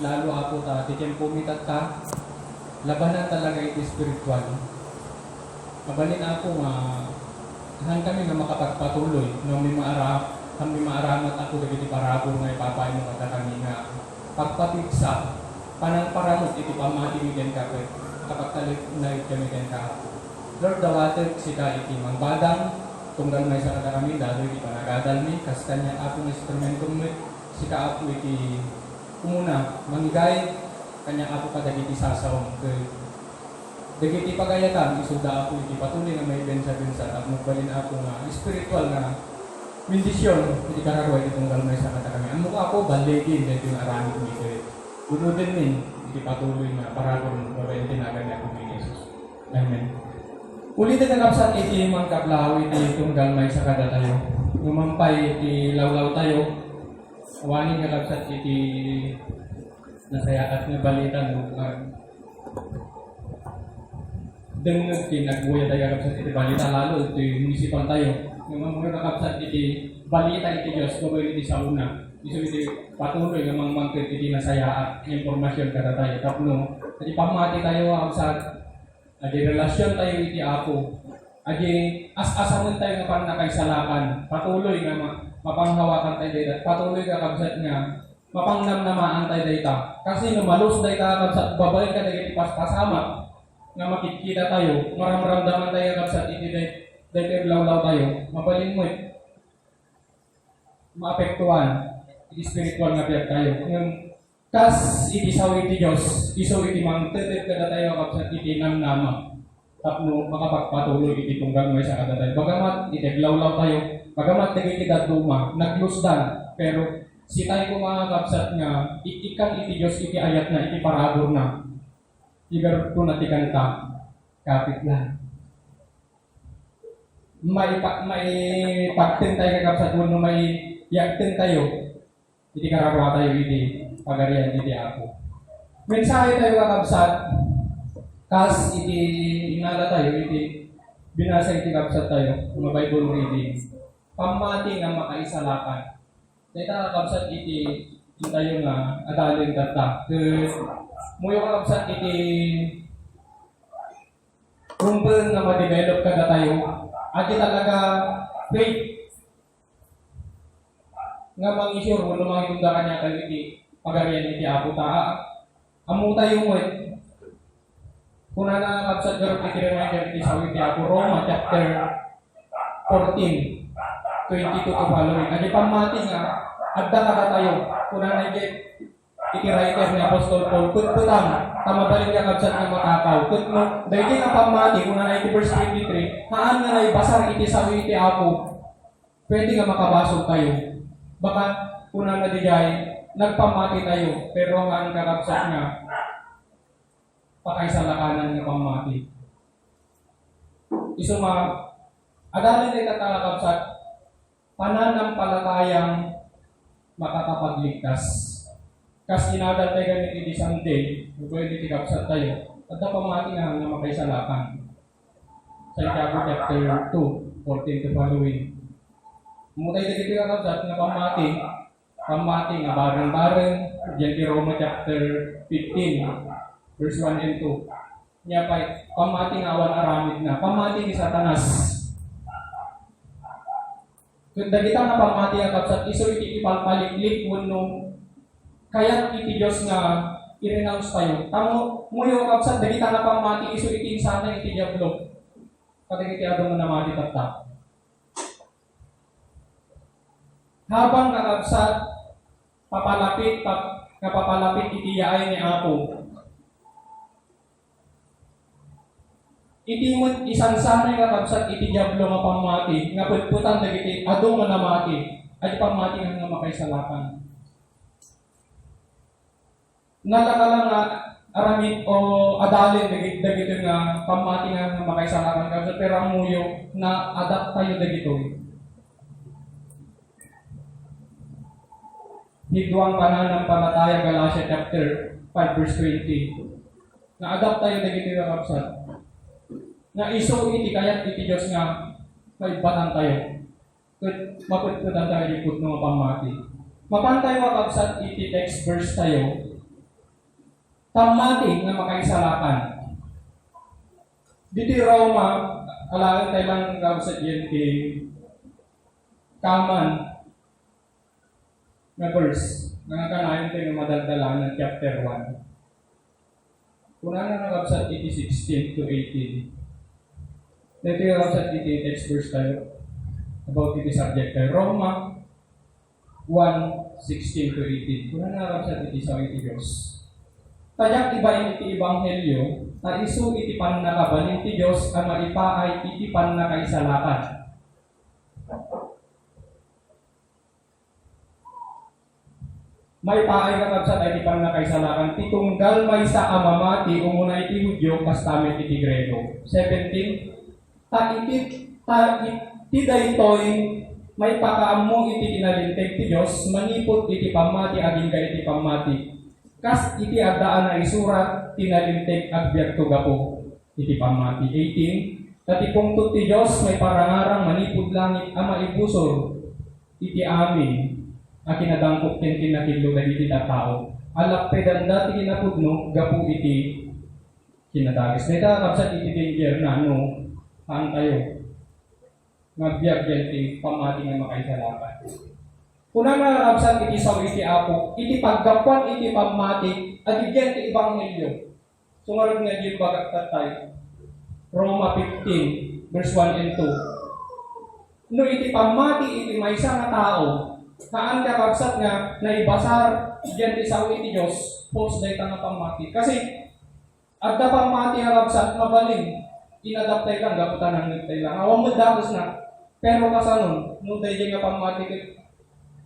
lalo ako ta titempo mitat ta labanan talaga iti spiritual. Mabalin ako nga han kami nga makapagpatuloy no kami maaramat ako dagiti parabor nga ipapaay mo kata kami nga pagpapigsa panang paramot iti pamati mi ken kapet kapagtalit na kami ken ka. Lord dawatek sika iti mangbadang tunggal may sa kata kami dalo iti panagadal mi kas kanya ako instrumentum mi sika ako iti umuna manggay kanya ako kadagiti sasawang ke dagiti pagayatan isuda ako iti patuloy nga may bensa at magbalin ako nga spiritual nga bendisyon iti kararwa iti tunggal may sa kata kami. Amo ako baligin dito yung aramid mi ke bududin min iti patuloy nga paragon babayin tinagan niya kung Jesus. Amen. Ulitin na kapsan iti mangkablaw iti tunggal may sa kada tayo. Ngumampay iti lawlaw tayo. Awanin nga kapsan iti nasaya at nga balita no. Dengeg ti nagbuya tayo kapsan iti balita lalo iti munisipal tayo. Ngumampay nga kapsan iti balita iti Diyos babayin iti sauna. Isu iti patuloy nga mangmangkit iti nasaya at informasyon kada tayo. Tapno, iti pamati tayo kapsan adi relasyon tayo iti Apo. Adi as-asamon tayo nga panakaisalakan. Patuloy nga mapanghawakan tayo dayta. Patuloy ka kabsat nga mapangnamnamaan tayo dayta. Kasi lumalus dayta kabsat babalik ka dagiti paspasama nga makikita tayo. Maramdaman tayo kabsat iti dayta lawlaw tayo. Mabalin mo maapektuhan iti spiritual nga biag tayo. Kas iti sawi ti Diyos, iso iti mangtetet kada tayo kapsat iti namnama. Tapno makapagpatuloy iti tunggal may sa kada tayo. Bagamat iti glawlaw tayo, bagamat dagiti daduma, naglusdan, pero si tayo ko mga kapsat nga ikan iti Diyos iti ayat na iti parabor na. Igar to natikan ka, kapit lang. May pagtin tayo kapsat mo may yaktin tayo. Iti kararwa tayo iti pagarian iti Apo. Mensahe tayo kakabsat, kas iti inala tayo, iti binasa iti kabsat tayo, mga Bible reading. Pamati nga makaisalakan. Dita kakabsat iti tayo nga adalin data. Muyo kakabsat iti rumpel nga ma-develop kada tayo. Ati talaga faith nga mang-isure mo lumang itundakan niya kayo iti pagarian iti Apo ta. Amu tayo mo kuna na kapsat garot iti reminder iti sawi iti Apo Roma chapter 14 22 to following. Adi pamati nga adda kada tayo kuna na iti writer ni Apostol Paul putputam tamabalik ka kapsat nga makakaw putmo dahil nga pamati kuna na iti verse 23 haan nga na ibasar iti sawi iti Apo pwede nga makabasog tayo. Baka kuna na digay, nagpamati tayo, pero nga ang karapsat nga, pakaisalakanan ng pamati. Isuma, adalin ay katalakapsat, pananampalatayang makakapagligtas. Kasi inadal tayo ganit iti Sunday, pwede tikapsat tayo, at pamati nga makaisalakan. Sa Tiago chapter 2, 14 to following. Mutay dito ka kapsat nga pamati nga bareng-bareng diyan kay Roma chapter 15 verse 1 and 2. Nya pa pamati nga awan aramid na pamati ni Satanas. Kun dagita nga pamati nga kapsat iso iti ipalpaliklik wenno kayat iti Dios nga i-renounce tayo. Tamo muyo kapsat dagita nga pamati iso iti insana iti diablo. Kadagiti adong namati tatta. Habang kakabsat papalapit iti yaay ni Apo. Iti mo isansanay kakabsat iti diablo nga pamati nga putputan dagiti adong nga namati ay pamati nga makaisalakan. Natakalang nga aramid o adalin dagiti nga pamati nga makaisalakan kabsat pero ang muyo na adapt tayo dagito. Hidwang pananampalataya Galatia chapter 5 verse 20. Na-adapt tayo dagiti kakabsat. Na iso iti kayat iti Diyos nga maibatan tayo. Maputputan tayo iput ng pamati. Mapantay kakabsat iti text verse tayo. pamati nga makaisalakan. Dito Roma, alangan tayo lang sa GNT, kaman na verse, nakakanayon tayo ng madaldalan ng chapter 1. Kung ano nakabsat 16 to 18. Dito yung nakabsat 18 text verse tayo about iti subject tayo. Roma 1:16 to 18. Kung ano nakabsat iti sa iti Diyos. Tayak iba iti Ebanghelyo, na isu iti pannakabalin ti Diyos, ang maipaay iti pannakaisalakan. May paay kakabsat ay iti pannakaisalakan, ti tunggal may sa amamati, umuna iti Hudyo, kastamit iti Grego. 17. Ti daytoy, may pakaammo iti inalinteg ti Diyos, manipot iti pamati, aging ka iti pamati. Kas iti agdaan na isurat, tinalinteg agbyag tugapo, iti pamati. 18. Tatipungtot ti Diyos, may parangarang manipod langit, ama ibusor, iti amin, a kinadangkot ken kinakidlo dagiti tattao. Alak pedanda ti kinapudno, gapu iti kinadagis. Dita kapsat iti danger na no, taan tayo. Magbiag yan ti pamati nga makaisalakan. Kuna nga kapsat iti saw iti apo, iti paggapuan iti pamati, at igyan ti Ebanghelyo. Sungarod nga di bagat tatay. Roma 15, verse 1 and 2. No iti pamati iti maysa nga tao, kaan ka kapsat nga naibasar igyan ti saw iti Diyos, post day nga pamati. Kasi agda pamati nga kapsat, mabaling, inadaptay lang, gaputan ang nagtay lang. Awang magdakos na, pero kasanon, no day nga pamati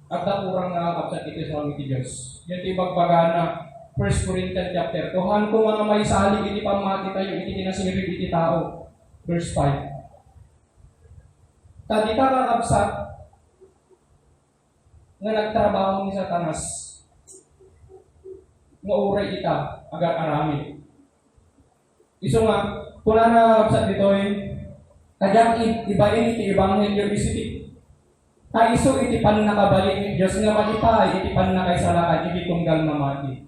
agda kurang nga kapsat iti saw iti Diyos. Yan ti bagbagana 1 Corinthians chapter. Tuhan ko mga may salig iti pamati tayo, iti kinasirib iti tao. Verse 5. Tadita kakabsat nga nagtrabaho ni Satanas, nga uray ita, agar aramid. Iso nga, kung na kakabsat dito kajang ibain iti Ebanghelyo isiti. Taiso iti pannakabalik ni Diyos nga magipay iti pannakaisalakan iti tunggal na mati.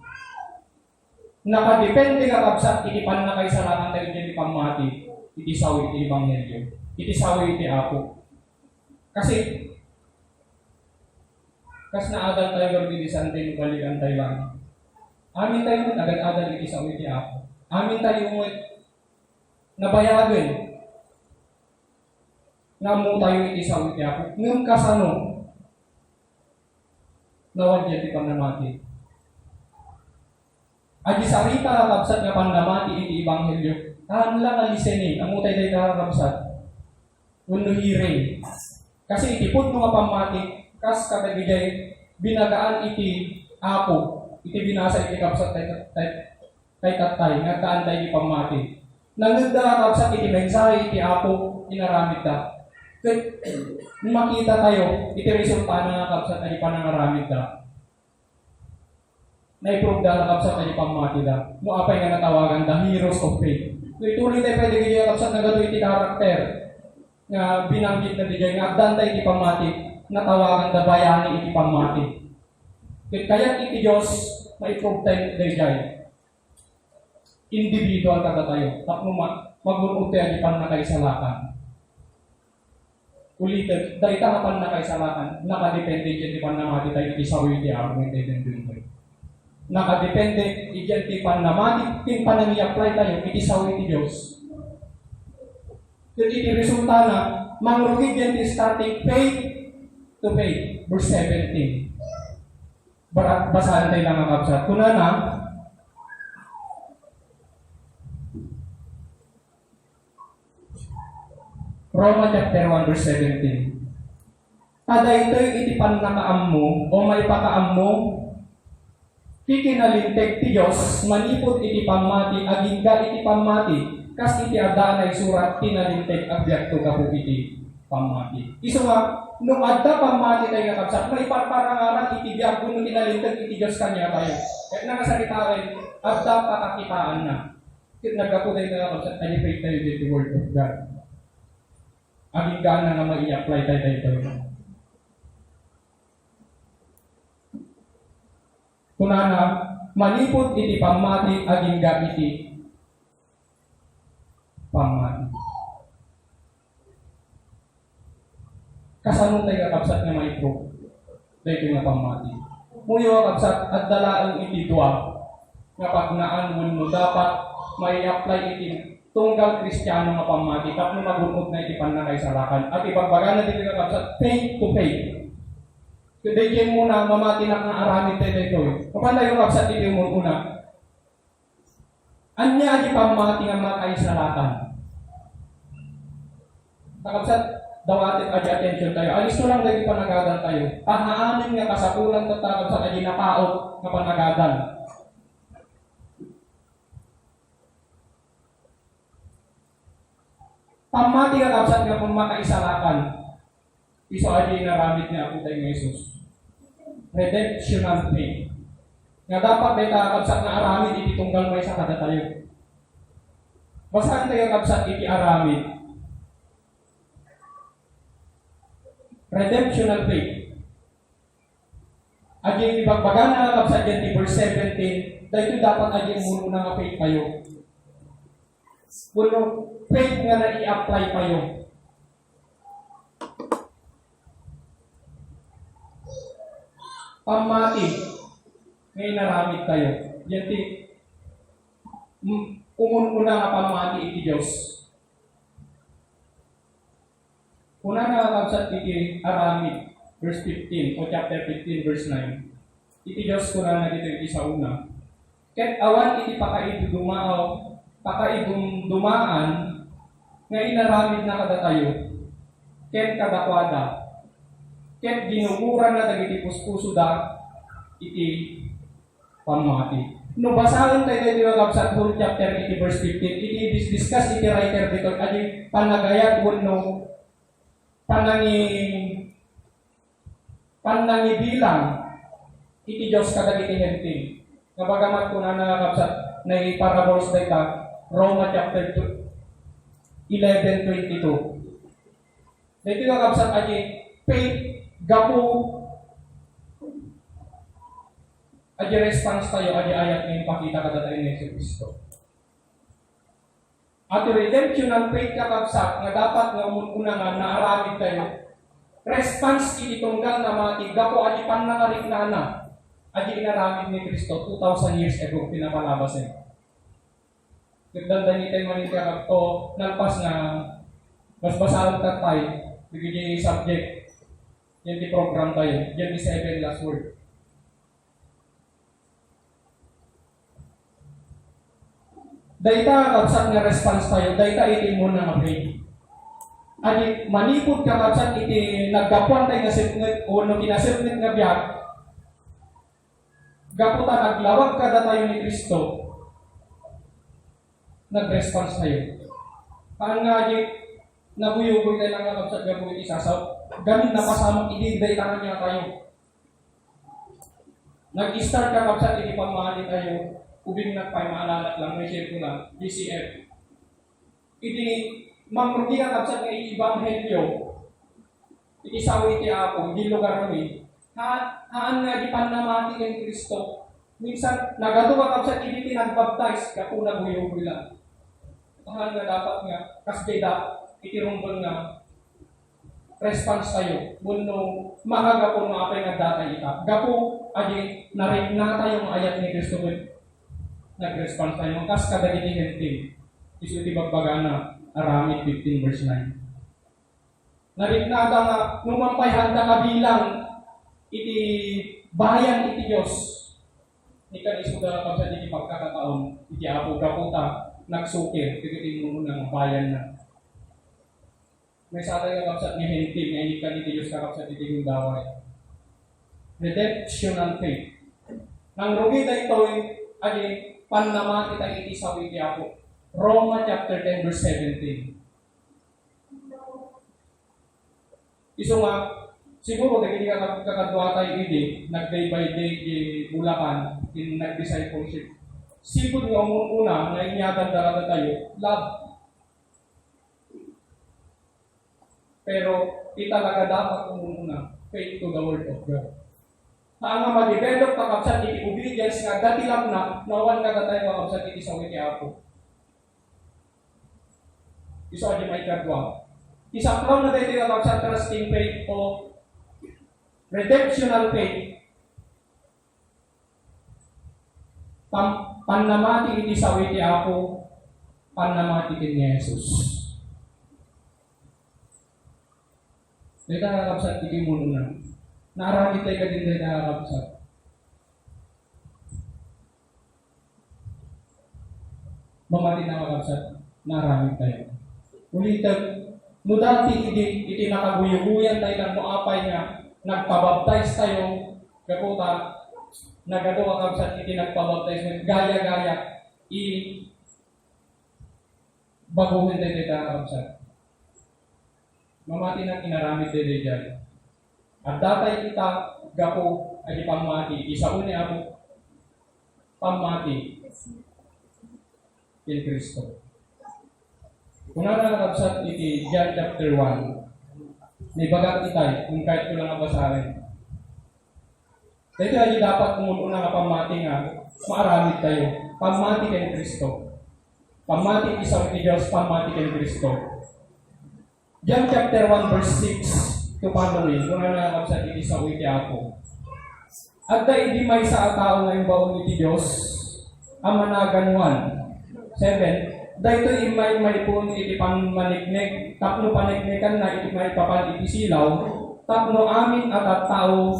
Nakadepende nga kabsat iti pannakaisalakan tayo iti pamati, iti sawi iti Ebanghelyo, iti sawi iti Apo. Kasi kas naadal tayo gawin iti sante balikan tayo lang. Amin tayo agad-adal iti sawi iti Apo. Amin tayo nabayagin namo tayo iti sawi iti Apo. Ngem kasano nawad iti pannamati. Adi sarita kakabsat nga pandamati iti Ebanghelyo. Tahan lang alisenin, ang utay day kakabsat. Uno hearing. Kasi iti pud mga pamati, kas kadagijay binagaan iti Apo, iti binasa iti kabsat tay tatay, nga taan tayo iti pamati. Nangagda kakabsat iti mensahe iti Apo, inaramid ta. Makita tayo, iti resulta na kakabsat ay panangaramid ta. Na-improve dahil kapsat na ipamati da. Mo apay nga natawagan the heroes of faith. So ituloy tayo pwede ganyan kapsat na gado iti karakter nga binanggit na digay nga agdan tayo iti pamati, natawagan the bayani iti pamati. Kaya iti Diyos ma-improve tayo digay. Individual kada tayo. Tapno mag-unod tayo iti pannakaisalakan. Ulitin, dahil ka pannakaisalakan, nakadepende dyan iti pannamati tayo iti sawi iti argument iti tayo. Nakadepende, igyan ti panamati, ting panangi-apply tayo, iti sawi ti Diyos. Kaya iti resulta na, mangrugig yan ti starting faith to faith. Verse 17. Basahan tayo lang ang kapsat. Kuna na, Roma chapter 1 verse 17. Kada ito'y iti pannakaam mo, o may pakaam mo, kikinalinteg ti Diyos, manipod iti pamati, aging ka iti pamati, kas iti adaan ay surat, kinalinteg agbyag to kapu iti pamati. Iso nga, nung adda pamati tayo nakabsat, may parparangaran iti biag, kung kinalinteg iti Diyos kanya tayo. Kaya nangasalita rin, adda patakitaan na. Nagkapo tayo nakabsat, alipate tayo dito word of God. Aging ka na nga mai-apply tayo. Kunana, manipod iti pamati aging iti pamati. Kasano tayo kakabsat nga maipro? Dahil nga pamati. Muyo kakabsat at dalaang iti dua nga pagnaan mo dapat may apply iti tunggal Kristiyano nga pamati tapno magunod na iti panakay salakan at ipagbaga na dito kakabsat faith to faith. Kundi kayo muna mamati na nga aramid tayo dito. Kapag yung kapsat ito yung muna, anya di pamati nga makay salakan. Kakabsat, dawatin adi attention tayo. Alis lang dahil panagadan tayo. Pahaanin nga kasapulan na kakabsat adi napaot nga panagadan. Pamati nga kapsat nga makay salakan. Iso adi naramid niya ako tayo ng Jesus. Redemptional faith. Nga dapat may kakabsat na aramid iti tunggal may sa kada tayo. Basahan tayo kakabsat iti aramid. Redemptional faith. Adi ibagbagan na kakabsat yan di verse 17, dahil dapat adi muno na nga faith kayo. Puno faith nga na i-apply kayo. Pamati, may naramit tayo. Yan ti, umun-una nga pamati iti Diyos. Una nga kakabsat iti aramid, verse 15, o chapter 15, verse 9. Iti Diyos kuna na dito iti sa una. Ket awan iti pakaibong dumaan, nga inaramid na kada tayo. Ket kadakwada. Ket ginumuran na dagiti puspuso da iti pamati. No basahan tayo dito kakabsat whole chapter iti verse 15. Iti discuss iti writer dito adi panagayat no panangi bilang iti Dios kadagiti hentil. Kabagamat kuna nakakabsat na parables dito Roma chapter 11:22. Dito kakabsat adi faith gapo adi response tayo adi ayat na ipakita kada tayo ni Jesus Kristo. At redemption ng faith kakabsat nga dapat nga una nga naaramid tayo. Response iti tunggal na mati gapo adi panangariknana adi inaramid ni Kristo 2,000 years ago pinapalabas niya. Nagdandan ni tayo manikakab to nalpas nga mas basahan tayo bigyan subject. Yan di program tayo. Yan di 7 last word. Dayta kapsat nga response tayo. Dayta iti mo na nga-faith. Adi manipod ka kapsat iti naggapuan tayo nga sipnit o no kinasipnit nga biyag. Gaputa naglawag kada tayo ni Kristo. Nag-response tayo. Kaan nga adi nabuyugoy tayo nga kapsat gabuin isasaw. Ganun na pasamang idigday tangan niya tayo. Nag-start ka kapsat iti pamahali tayo. Ubing nagpay maalala lang, may share ko lang, DCF. Iti mamrugi ka kapsat nga i-ibanghelyo. Iti sawi iti ako, hindi lugar kami. Haan nga di panamati ng Kristo. Minsan, nagato ka kapsat iti tinagbaptize, kapo naguyog lang. Haan nga dapat nga, kasdeda, iti rumbol nga, response tayo. Muno makagapon mga apay nagdatay ita. Gapo, adi, narin na tayong ayat ni Kristo. Nag-response tayo. Kas kadagiti hentil. Isu iti bagbaga na aramid 15 verse 9. Narin na nga, numampay handa kabilang iti bayan iti Diyos. Ikan isu ka kapsa iti pagkakataon. Iti apo kaputa, nagsukir. Iti mo ng bayan na. May sa atin kakapsat ni hentil, nga inikan iti Diyos kakapsat iti yung daway. Redemptional faith. Nang rugi tayo ito, adi, panamati tayo iti sawi iti ako. Roma chapter 10 verse 17. Iso nga, siguro, dahil kakadwa tayo iti, nag-day by day di Bulacan, in nag-discipleship. Siguro nga una, na inyatan darata tayo, love. Pero, italaga dapat umuna, faith to the word of God. Ang nga ma-develop ka kabsat iti obedience nga dati lang na nawan ka tayo nga kabsat iti sa iti Apo. Iso adi may kadwa. Isaklaw na tayo nga kabsat trusting faith o redemptional faith. Panamati iti sa iti Apo, panamati iti ni Jesus. Dito nga kabsat iti muno na. Naramit tayo ka din tayo nakakabsat. Mamati nakakabsat, naramit tayo. Ulitan, no dati iti nakaguyuguyan tayo ng muapay nga, nagpabaptize tayo, kaputa, nagagawa kabsat iti nagpabaptize, gaya-gaya, baguhin tayo tayo nakakabsat. Mamati na kinaramit tayo dyan. At datay kita gapo ay pamati. Isauni ako pamati in Kristo. Kung nakakabsat iti John chapter 1, may bagat itay, kung kahit ko lang nabasahin. Dito ay dapat kumununa nga pamati nga, maaramid tayo. Pamati kay Kristo. Pamati isang iti Diyos, pamati kay Kristo. John chapter 1 verse 6 to following, kung nakakabsat iti sa iti Apo. At da hindi may sa tao ngayong baon iti Diyos, ang managan 1. 7. Dahito imay po iti panmanignig, tapno panignigan na iti may papan iti silaw, tapno amin at tao,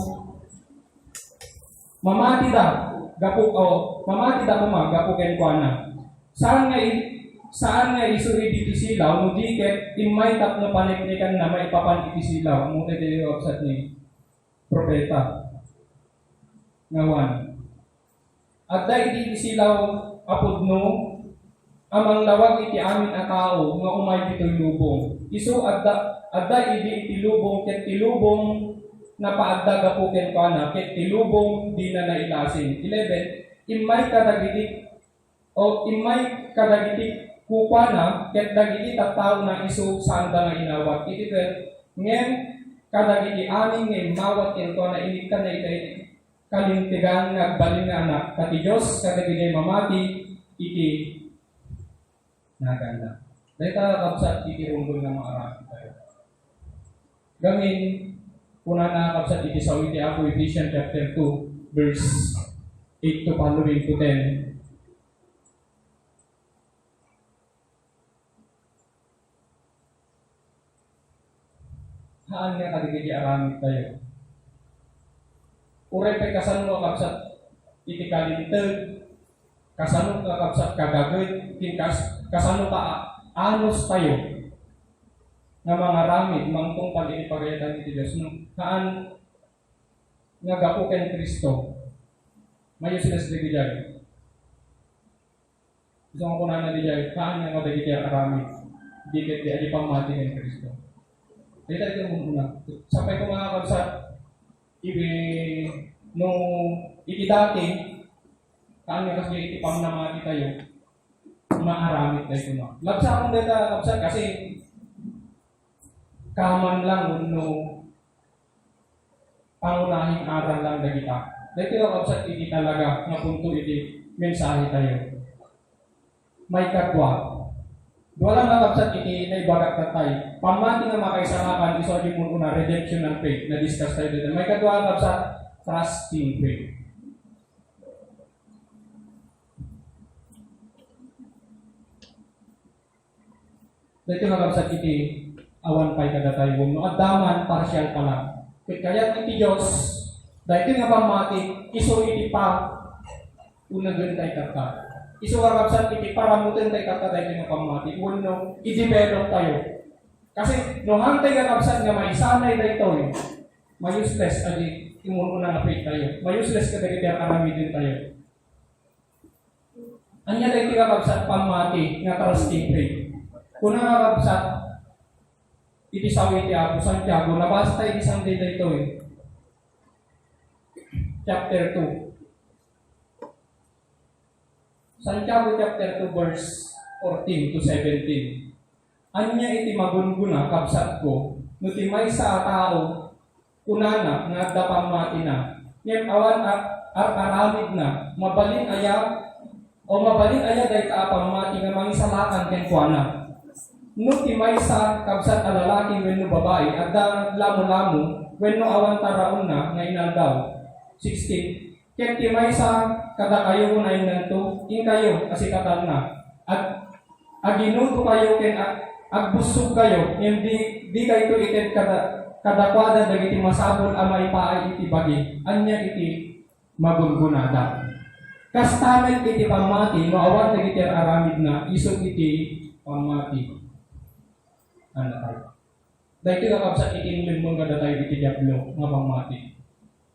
mamati da, mamati da kuma, gapu kenkwana. Saan nga isuri diti silaw, no diket, imay tapno panignigan na may papan iti silaw, muna dito kapsat ni propeta. Ngawan. At dahil iti silaw, apudno, amang lawag iti amin a tao, nga umay dito'y lubong. Isu adda iti lubong, ket tilubong, na paadda gapu kenkwana, ket tilubong, di na nailasin. 11. Imay kadagitik, kupana, ket dagiti tattao na isu sanda nga inawat. Iti ngem kadagiti amin ngem mawat kenko na inikan na iti kalintigan nga agbalin nga anak. Kati Diyos kadagiti mamati iti naganda. Dahil kakabsat iti runggol nga maarami tayo. Gamin kuna nakakabsat iti sa iti Apo Ephesians chapter 2 verse 8 to following to 10. Haan nga kadigiti aramid tayo. Uray pa'y kasano kakabsat iti kalintag, kasano kakabsat kagagod, kasano ka anos tayo nga mga ramid, mangkong pag-iniparetan iti Diyos. Haan nga gapo ken Kristo. Mayo sila sa digidyan. Gusto ko na digidyan, haan nga kadigiti aramid, dikit di adi pamati ken Kristo. Dito ito muna. Sampai ko mga kabsat, iti dati, kaan nga kasi iti pamnamati tayo, maaramit tayo ito na. Labsa akong dito kabsat kasi kaman lang pangunahing aral lang na kita. Dito kabsat iti talaga nga punto iti mensahe tayo. May katwa. Walang nakabsat iti na ibagat na tayo. Pamati nga makaisanakan, iso di mo na redemption ng faith na discuss tayo dito. May kadwa nakabsat, trusting faith. Dito nakabsat iti awan pa'y kada tayo. No, at daman, partial pa lang. Kaya iti Diyos, dahil nga pamati, iso iti pa, unagan tayo kata. Iso kakabsat iti paramutin tayo kataday ng pamati. Uno, i-develop tayo. Kasi no hantay kakabsat nga maisanay tayo ito, may-useless adi imununa na faith tayo. May-useless ka tayo kaya karami din tayo. Anya tayo kakabsat pamati nga trusting faith. Kung nakakabsat, iti sawi iti Apo Santiago, nabasa tayo isang day na ito Chapter 2. Santiago chapter 2 verse 14 to 17. Anya iti magunguna kabsat ko, no ti may sa tao, kunana nga dapamati na, ken awan aramid na mabalin aya dahil ka pamamati nga mangisalakan ken kuana. No timay sa kabsat a lalaki wenno babae at lamo-lamo wenno awan taraon na nga inaldaw. 16. Ken timay sa kada kayo na inanto in kayo asikatan na at aginuto kayo ken agbusog kayo di kayo ited kadakwada dagiti masabol a maipaay iti bagi anya iti magungunada. Kastamen iti pamati no awan dagiti aramid na isog iti pamati. Dahil ito kakabsat ikinilin mo nga tayo iti Diablo nga pamati.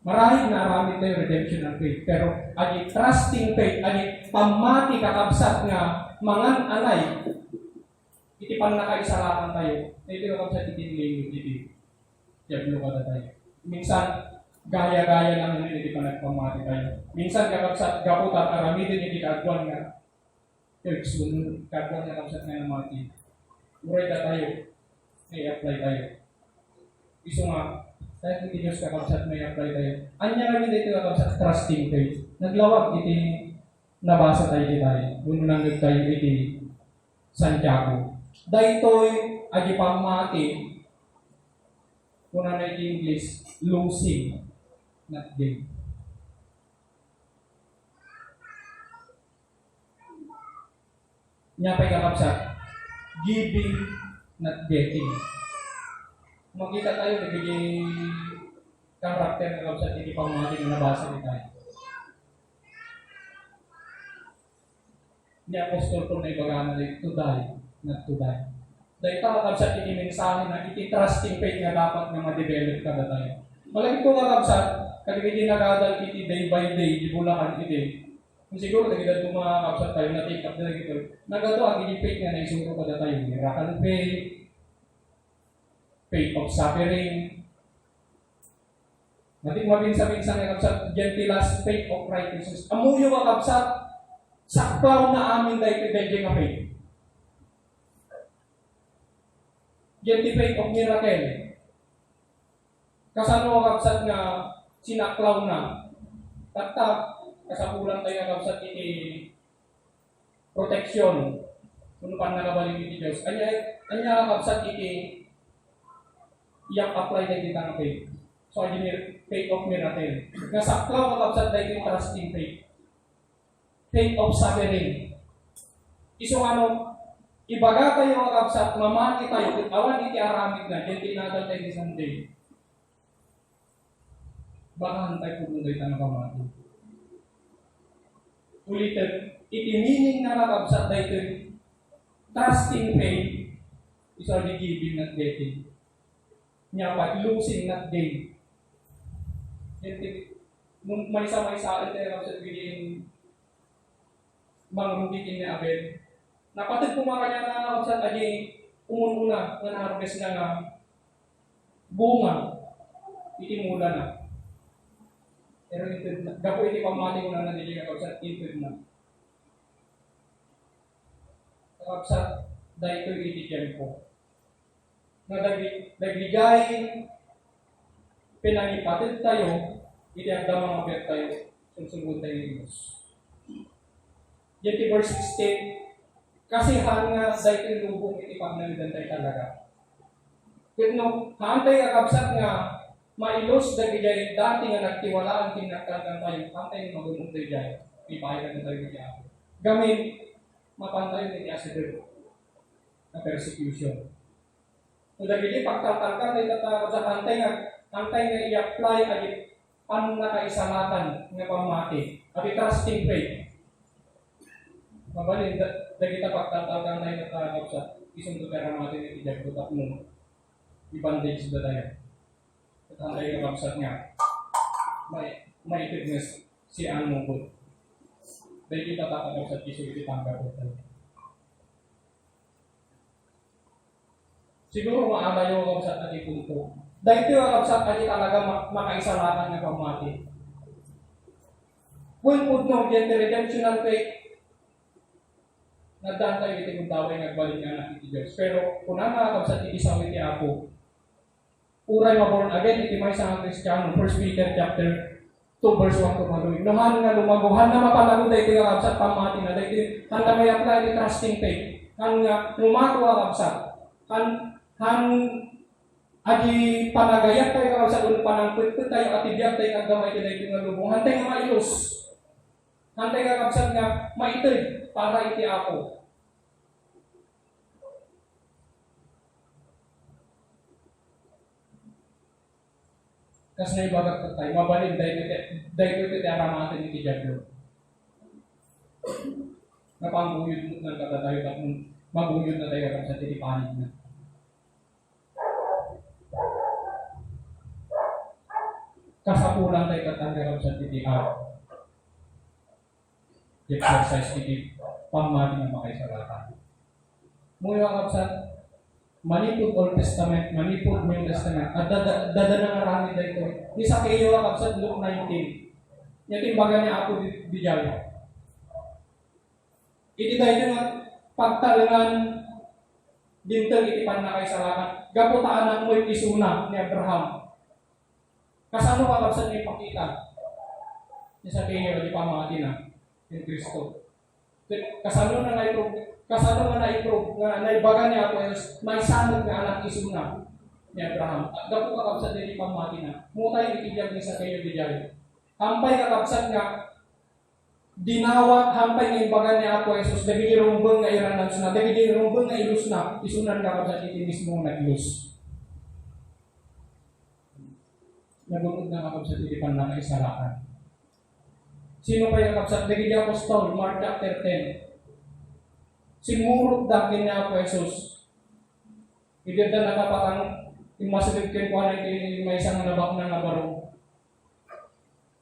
Marahil na aramid tayo redemption ng faith. Pero agi trusting faith, agi pamati kakabsat nga mangan anay iti pang nakaisalakan tayo. Dahil ito kakabsat ikinilin iti Diablo ka tayo. Minsan gaya-gaya lang nila iti pang nagpamati tayo. Minsan kakabsat gaputan aramidin iti kagwan nga church, kagwan nga kakabsat nga namati. Muray na tayo, may apply tayo. Iso nga, dahil hindi Diyos kakabsat may apply tayo. Anya namin dito kakabsat trusting faith. Naglawag iti nabasa tayo iti tayo. Uno nang tayo iti Santiago. Dahil ito'y agi pamati, kuna na iti English, losing, not gain. Nya pa'y kakabsat, giving, not getting. Makita tayo, nagiging karakter na kapsat hindi pamati na nabasa ni tayo. Ni Apostol Paul na ibagana na to die, not to die. Dahil ito kapsat hindi mensahe na iti-trusting faith nga dapat na ma-develop ka na tayo. Malagit ko nga kapsat, kagiging nagadal iti day by day, di bulakan iti. Kung siguro, nagiging ito mga kapsat tayo na take up na ito. Nagato ang faith nga na isuro ka na tayo. Miracle faith, faith of suffering. Nating mabinsa-binsa nga kapsat, gentilas faith of righteousness. Amuyo ka kapsat, sakpaw na amin dahil ito nga faith. Genti faith of miracle. Kasano ka kapsat nga sinaklaw na. Tatak, kasapulan tayo kapsat iti proteksyon. Kung paano nakabaling iti Diyos. Anya kapsat iti iyak apply na iti nga faith. So, faith of miracle. Nasaklaw ka kapsat na iti trusting faith. Faith of suffering. Iso ibaga tayo ka kapsat, mamati tayo, awan iti aramid na, yan tinadal tayo isang day. Baka hantay po tayo na pamati. Ulitin, iti-meaning na nakabsat na ito, trusting faith, is only giving not getting. Nya pa, losing not gain. May isa-isa, ito yung nakabsat biging mangrugikin ni Abel. Napatid po mga kanya na nakabsat, adi umun-una, na na-harvest na nga bunga, itimula na. Pero ito, gapo iti pamati ko na nandiyan kakabsat, ito na. Kakabsat, dahil ito iti ko. Na dagligay, pinangipatid tayo, iti agda mga bet tayo, susunod tayo ni Diyos. Yan ti verse 16, kasi hanga dahil lubong iti pagnalidan tayo talaga. Kung hantay kakabsat nga, mailos dagigay dati nga nagtiwalaan tinagtagan tayo, pantay nga magunong tayo dyan. Ipahilan na tayo dyan. Gamin, mapantay na i-asidero na persecution. Kung dagigay pagtatalkan tayo tatakot sa pantay nga i-apply at ang nakaisalatan nga pamati at i-trusting faith. Mabalin, dagita pagtatalkan tayo tatakot sa isang tutera natin at i-jagbot mo. I-bandage na tayo. At ang tayo kapsat niya, may fitness si Anong po. Dahil kita tatagaw sa tiso ititangga po tayo. Siguro maala yung kapsat at ipunto. Dahil ito yung kapsat at talaga makaisalakan na pamati. Kung po no, yan the redemptional faith, nagdaan tayo iti kung taway nagbalik nga natin iti Diyos. Pero kung ang mga kapsat itisaw iti Apo, uray ma born again, iti may isang Kristiyano, 1 Peter chapter 2, 2 verse 1 to maluwi. Nuhan nga lumaguhan na mapalago dahil iti kakabsat pamati na dahil handa may apply di trusting faith. Han nga lumago kakabsat. Han adi panagayat tayo kakabsat ulo panangpit tayo at ibiyat tayo kagamay iti nga lubong. Hantay nga mailus. Hantay kakabsat nga maitid para iti ako. Kas na ibagat ko tayo, mabalin dahil ito aramatin iti Diablo. Napanguyod ng katatayo at maguyod na tayo sa titipanig na. Kasapulang tayo katanggarap sa titipanig. Exercise iti pangmati ng makaisaratan. Muna kakabsat, manipod Old Testament, manipod New Testament, at dada na marami dito. Isa kayo kakabsat Luke 19. Yating baga niya ako di Jaya. Iti dahil nga pagtalangan dintel iti panakaisarakan. Gaputaan ang mo'y isuna ni Abraham. Kasano kakabsat niya ipakita? Isa kayo di pamati na in Kristo. Kasano na na-improve nga naibaga niya ako may sanod nga anak isuna ni Abraham. Gapo kakabsat niya di pamati na. Mutay itibiyag ni sa kayo di Jaya. Hampay kakabsat nga dinawa hampay ng imbagan ni Apo Jesus, dagiti rumbeng nga iranan suna, dagiti rumbeng nga ilus na, isunan ka sa iti mismo nag-ilus. Nagulog na kapag sa iti panakaisaraan. Sino pa yung kapsat? Dagiti Apostol, Mark chapter 10. Simurot dagin ni Apo Jesus. Hindi na nakapatang imasilip kayo po na iti may isang nabak na nabarong.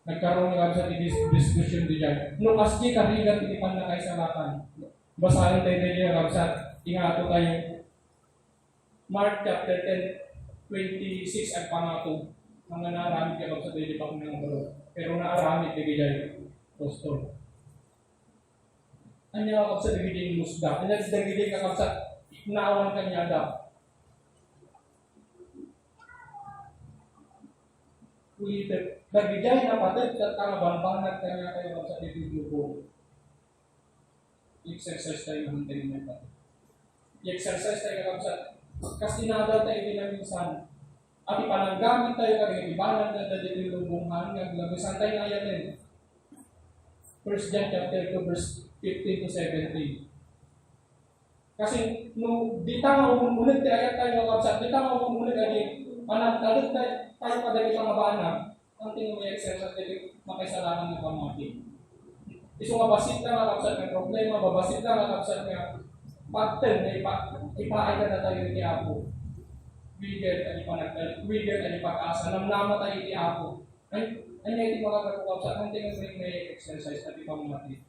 Nagkaroon nga sa discussion diyan. No kasdi karigat iti panakaisaratan. Basahin tayo din yung sa ingato tayo. Mark chapter 10, 26 ang pangato. Ang nanaramid ka sa tayo pa kung balo. Pero naaramid ka diyan. Apostol. Anya ka sa dagiding musda. Anya sa dagiding kakabsa naawan kanya daw. Ulitin. Nagigay na patid at kalabanbanag kanya kayo sa titilubo. I-exercise tayo ng tayo ng patid. I-exercise tayo kapsat. Kasi inadal tayo din ang minsan. At ipananggamit tayo kagay ibanag na titilubuhan ng labisan tayo na yan din. 1 John chapter 2 verse 15 to 17. Kasi nung di tanga umumunod tayo tayo kapsat. Di tanga umumunod kaya panagdalot tayo padagay pang mabanag. Ang tingin mo yung exercise dito, makisalanan ng pamati. Iso mabasit na makapsat ng problema, mabasit na makapsat ng pattern na ipaay ka na tayo ni Apo. Wigel at ipanagdal, wigel at ipag-asa, namnama tayo ni Apo. Ano yung makakapsat? Ang tingin mo yung exercise at ipamati.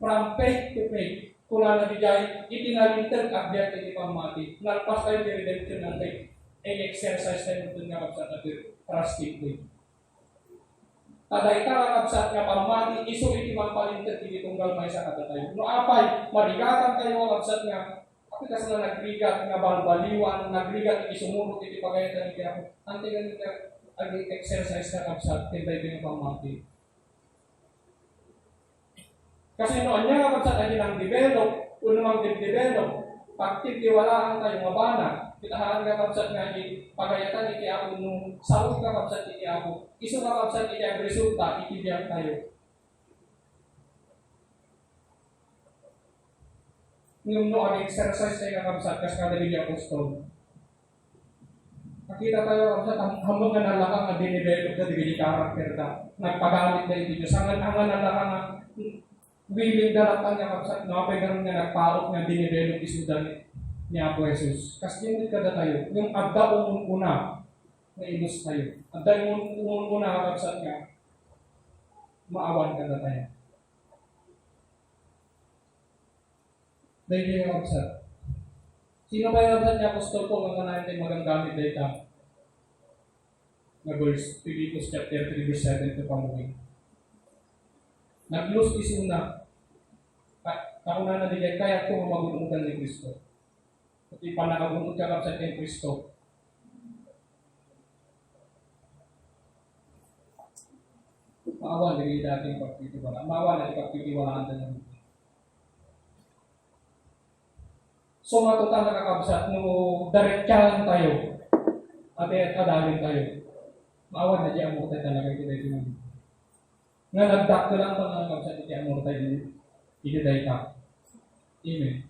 From faith to faith, kung nanabigay, itinalintan abiyat at ipamati. Nalpas tayo yung redemption ng faith. Exercise tayo ito nga kapsat at trusting faith. Taday ka kakabsat nga pamati, iso iti magpalintet iti tunggal may sa katatayo. No apay, marigatan kayo kakabsat nga, kasi kasi na nagrigat nga balbaliwan, nagrigat iti sumurot iti pagayatan iti ako. Antingan iti ag-exercise kakabsat, tinday iti pamati. Kasi noon niya kakabsat ay nang develop, unang develop, pagtitiwalaan tayo mabana, kitahaan kakabsat nga iti pagayatan iti ako nung sawit kakabsat iti ako. Iso kakabsat iti ang resulta, itibiyang tayo. Ngayon no, ang exercise tayo kakabsat, kas kada iti Apostol. Nakita tayo kakabsat, hambang nga nalakang na dinidevelop na iti karakter ka. Nagpagamit na iti Diyos. Ang nalakang na willing daratan kakabsat, nakapay garon nga nagpaot nga dinidevelop isudan ni Apo Jesus. Kasi yun kada tayo, yung abda una na ilus tayo. Abda yung una kakabsat nga, maawan kada tayo. Dahil yung kakabsat. Sino ba yung kakabsat ni Apostol po, mga natin magagamit dito? Na verse, Philippians chapter 3 verse 7 to pamuhin. Nag-lose isuna. Kakunan na din kaya kung magunutan ni Kristo. At ipanakagunod ka kapsat ni Kristo. maawan dili dating pagtitiwala. Maawan na pagtitiwalaan tanan. So matutal na kakabsat no diretsahan tayo. Ate kadalin tayo. Maawan na di ang mutay talaga kita ito. Nga nagdak ko lang pa nga kakabsat iti ang mutay iti ka. Amen.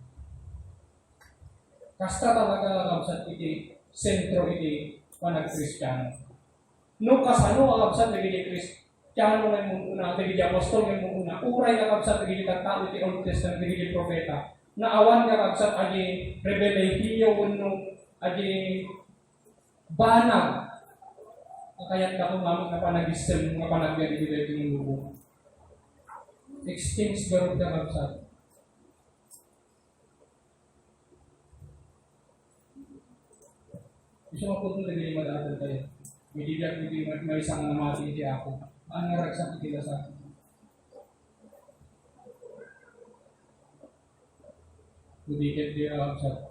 Kasta talaga kakabsat iti sentro iti panag Kristiyano. No kasano kakabsat iti Kristiyano nga muna, iti apostol nga muna. Uray kakabsat iti tao iti Old Testament iti propeta. Naawan kakabsat adi rebelliyo kuno adi banag kayat ka kumamot na panagisem nga panagyan iti dito ng lubo exchange garot kakabsat gusto mo po ito naging madaatal tayo hindi may isang namati iti ako ang naragsak itila sa akin Budikit dia sa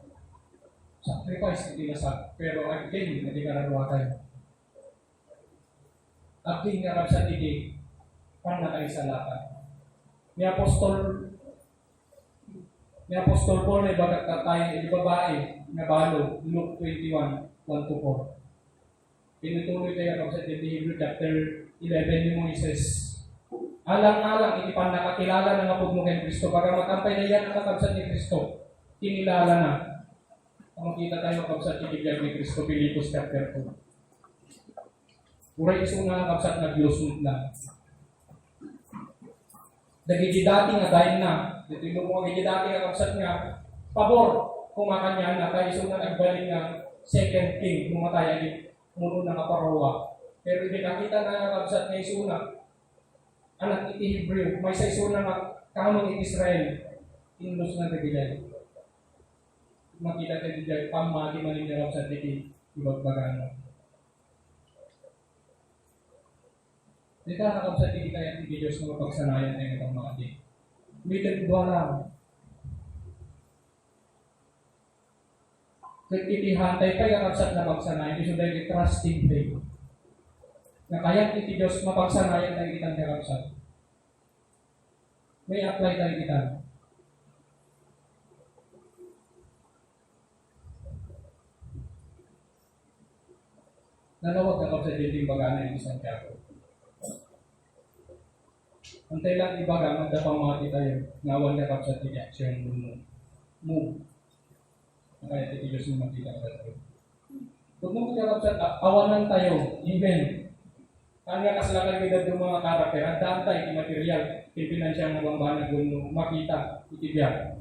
sacrifice iti sa pero again hindi kararwa tayo. Again nga sa iti panatay sa latan. Ni Apostol Paul ay bagat katay iti babae nga balo Luke 21:1-4. Tinutuloy tayo sa Hebrew chapter 11 ni Moises. Alang-alang iti panakakilala ng apod mo kay Kristo baga makampay na yan ang kakabsat ni Kristo. Kinilala na. Kung makita tayo kabsat ibigay ni Kristo, Pilipos chapter 2. Uray iso nga kabsat naglusot na. Dagiti dati nga dahil na. Dito yung mga dati nga kabsat nga, pabor, kumakanya na, tayo iso nga nagbalik nga second king, mumataya din, muno na kaparowa. Pero hindi nakita na kabsat nga iso na, anak iti Hebrew, may sa iso na kamong iti Israel, inlos na nagigilay. Makita tayo dito, pamati maninirap sa tiki, ibagbagan. Dito nakakap sa tiki kaya tiki Diyos na mapagsanayan tayo itong mga tiki. Ulitin ko lang. Kaya itihantay kayo kakapsat na pagsanayan, iso dahil trusting faith. Na kaya tiki Diyos mapagsanayan tayo itang kakapsat. May apply tayo itang. Nanawag na sa dinding bagana yung isang Santiago. Antay lang ibaga, magdapamati tayo. Nawan na sa action mo. Move. Kaya iti Diyos mo makita ka tayo. Huwag mo magkakap sa awanan tayo. Even. Kanya kasalakan kita ng mga karakter. At daan tayo, iti material. Iti pinansyang mabangbanag mo makita. Iti biyak.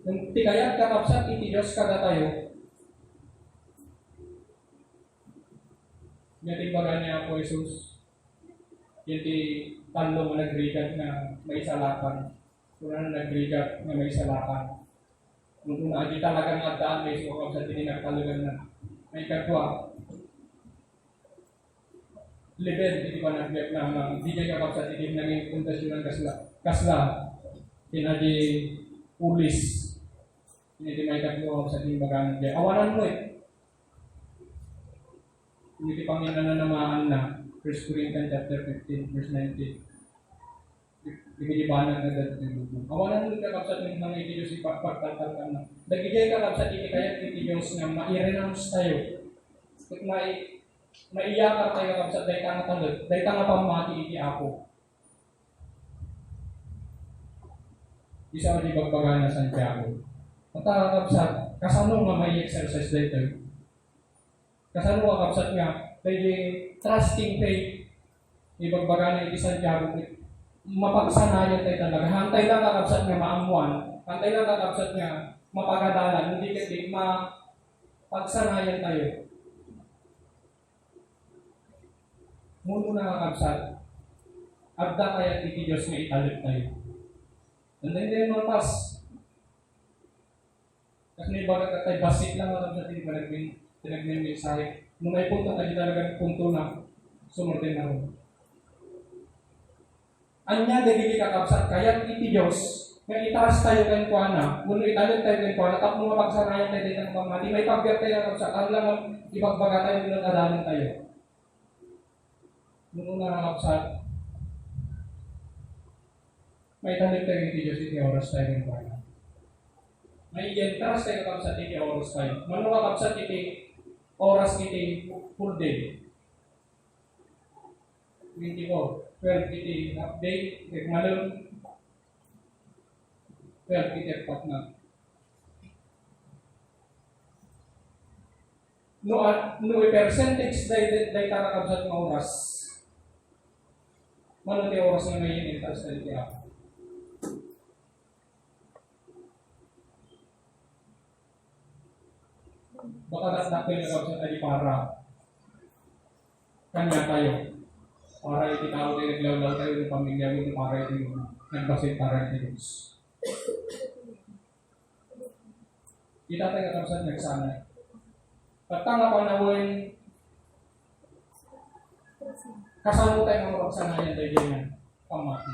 Kung tikayat kakapsat, iti Diyos kada tayo. Yating baga niya ako Jesus, yati talo mo nagrigat na may salakan, kung ano nagrigat na may salakan. Kung adi talagang adaan may sukab sa tininagtalugan na may katwa, level, hindi pa nagbiyak na hindi niya kakap sa tinig naging pundasyon ng kasla, tinadi pulis, hindi may katwa sa tinimbagan niya. Awanan mo Hindi Panginoon na namaan na 1 Corinthians chapter 15 verse 19. Ibinibanan na dito yung awalan mo kakapsat ng mga Diyos ipagpagtatalkan na. Dagigay kakapsat kaya Diyos nga ma-renounce tayo. Kung maiyakar tayo kakapsat dahil ka nga talod, dahil ka nga pamati iti ako. Isa o di bagbaga na Santiago. At kakapsat, kasano nga may exercise dito? Kasano ang kapsat nga, dahil trusting faith, ibagbaga na iti Santiago, mapagsanayan tayo talaga. Hantay lang kakapsat nga maamuan, hantay lang kakapsat nga mapagadalan, hindi kasi mapagsanayan tayo. Muno na kakapsat, abda kaya iti Diyos nga italit tayo. Hantay tayo mapas. Kasi may bagat at tayo, basit lang kakapsat hindi ba pinag-mensahe. Nung may punto tayo talaga punto na sumurtin na rin. Anya dili kakabsat kaya iti Dios nga itaas tayo kay kuana, kuno italit tayo kay kuana tap mga pagsanayan tayo ng pamati may pagbiyak tayo kakabsat ang lang ibagbaga tayo ng adalan tayo. Nung una nakapsat, may tanim tayo iti Diyos iti oras tayo ng kanya. May entras tayo kapsat iti oras tayo. Mano kapsat iti oras iti full day. 24, 12 iti update, malong 12 iti apat na. No percentage day tara kapsat ng oras. Mano ti oras nga may entras tayo iti apat. Baka nasakit na kapsat tayo para kanya tayo. Para iti tao tayo naglawlaw tayo ng pamilya mo para iti nagbasit para iti Diyos. Kita tayo kapsat nagsanay. Patanga panawin kasano tayo ng magsanayan tayo ganyan pamati.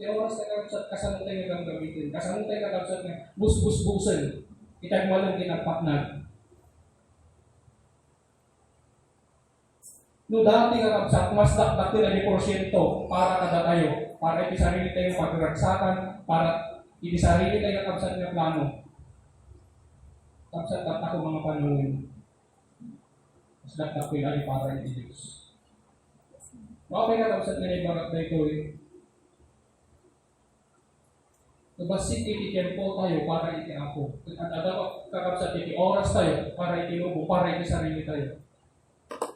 Kaya oras tayo kapsat kasano tayo ng gamitin. Kasano tayo kapsat ng bus-bus-busan. Itagmalang kinagpaknag. No dati nga kapsat, mas dakdak na di porsyento para kada tayo. Para iti sarili tayo pagragsakan, para iti sarili tayo kapsat ng plano. Kapsat dakdak ko mga panahon. Mas dakdak ko yung para iti Diyos. Okay na kapsat na ibarat na ito eh. Nabasit iti tempo tayo para iti ako. At ada kakapsat iti oras tayo para iti lubo, para iti sarili tayo.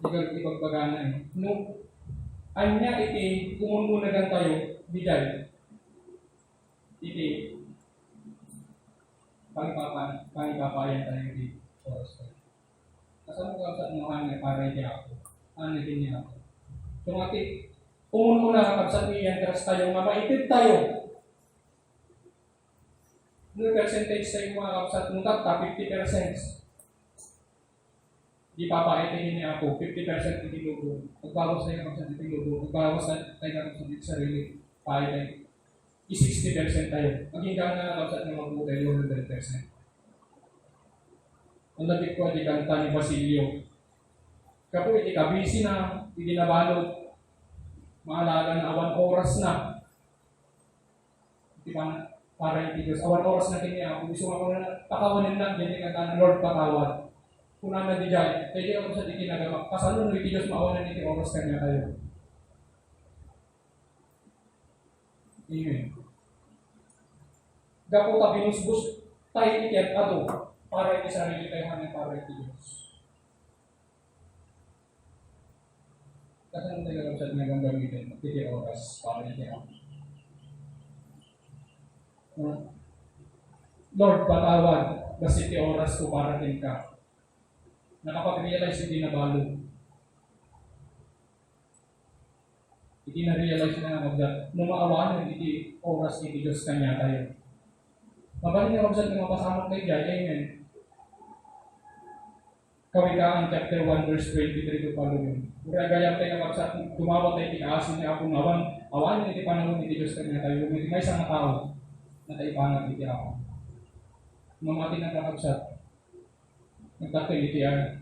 Ipagbagana eh. No, anya iti kumungunagan tayo, bigay. Iti pangipapayan tayo di oras tayo. Kasama ko sa mga para iti ako. Ano din niya ako. So nga iti, kumununa kapsat niyan, teras tayo, nga maitid tayo. No percentage tayo mga kapsat, nung tapta, 50%. Di papaitin niya ako, 50% iti lubo. Magbawas tayo ng iti lubo. Magbawas tayo ng sarili. Paitin. I-60% tayo. Maging gana na kapsat ng mabuti, 100%. Ang labit ko, di kanta ni Basilio. Kapo, iti kabisi na, iti nabalot. Maalaga na awan oras na. Iti para iti Diyos. Awan oras na kanya ako. Gusto ako na pakawanin na, hindi kanta ng Lord pakawan. Kung naman di dyan, kaya ako sa di kinagamak. Kasano nung iti Diyos maawanan iti oras kanya tayo. Amen. Gapo ta binusbus tayo iti at ato para iti sarili tayo hanggang para iti Diyos. Kasano tayo lang sa nagang gamitin iti oras para iti ako. Lord, patawad, basta iti oras ko para din ka. Nakapag-realize hindi na balo. Hindi na-realize na magdat. Nung maawaan, hindi oras hindi Diyos kanya tayo. Mabalik na kapsat ng mapasamang kayo dyan, amen. Kawikaan, chapter 1, verse 23 to follow yun. Kaya gayang tayo na kapsat, tumawag tayo tinaasin niya ako ngawan. Awan, hindi panahon hindi Diyos kanya tayo. May isang tao na tayo panag hindi ako. Mamati ng kakapsat. Nagtakil iti yan.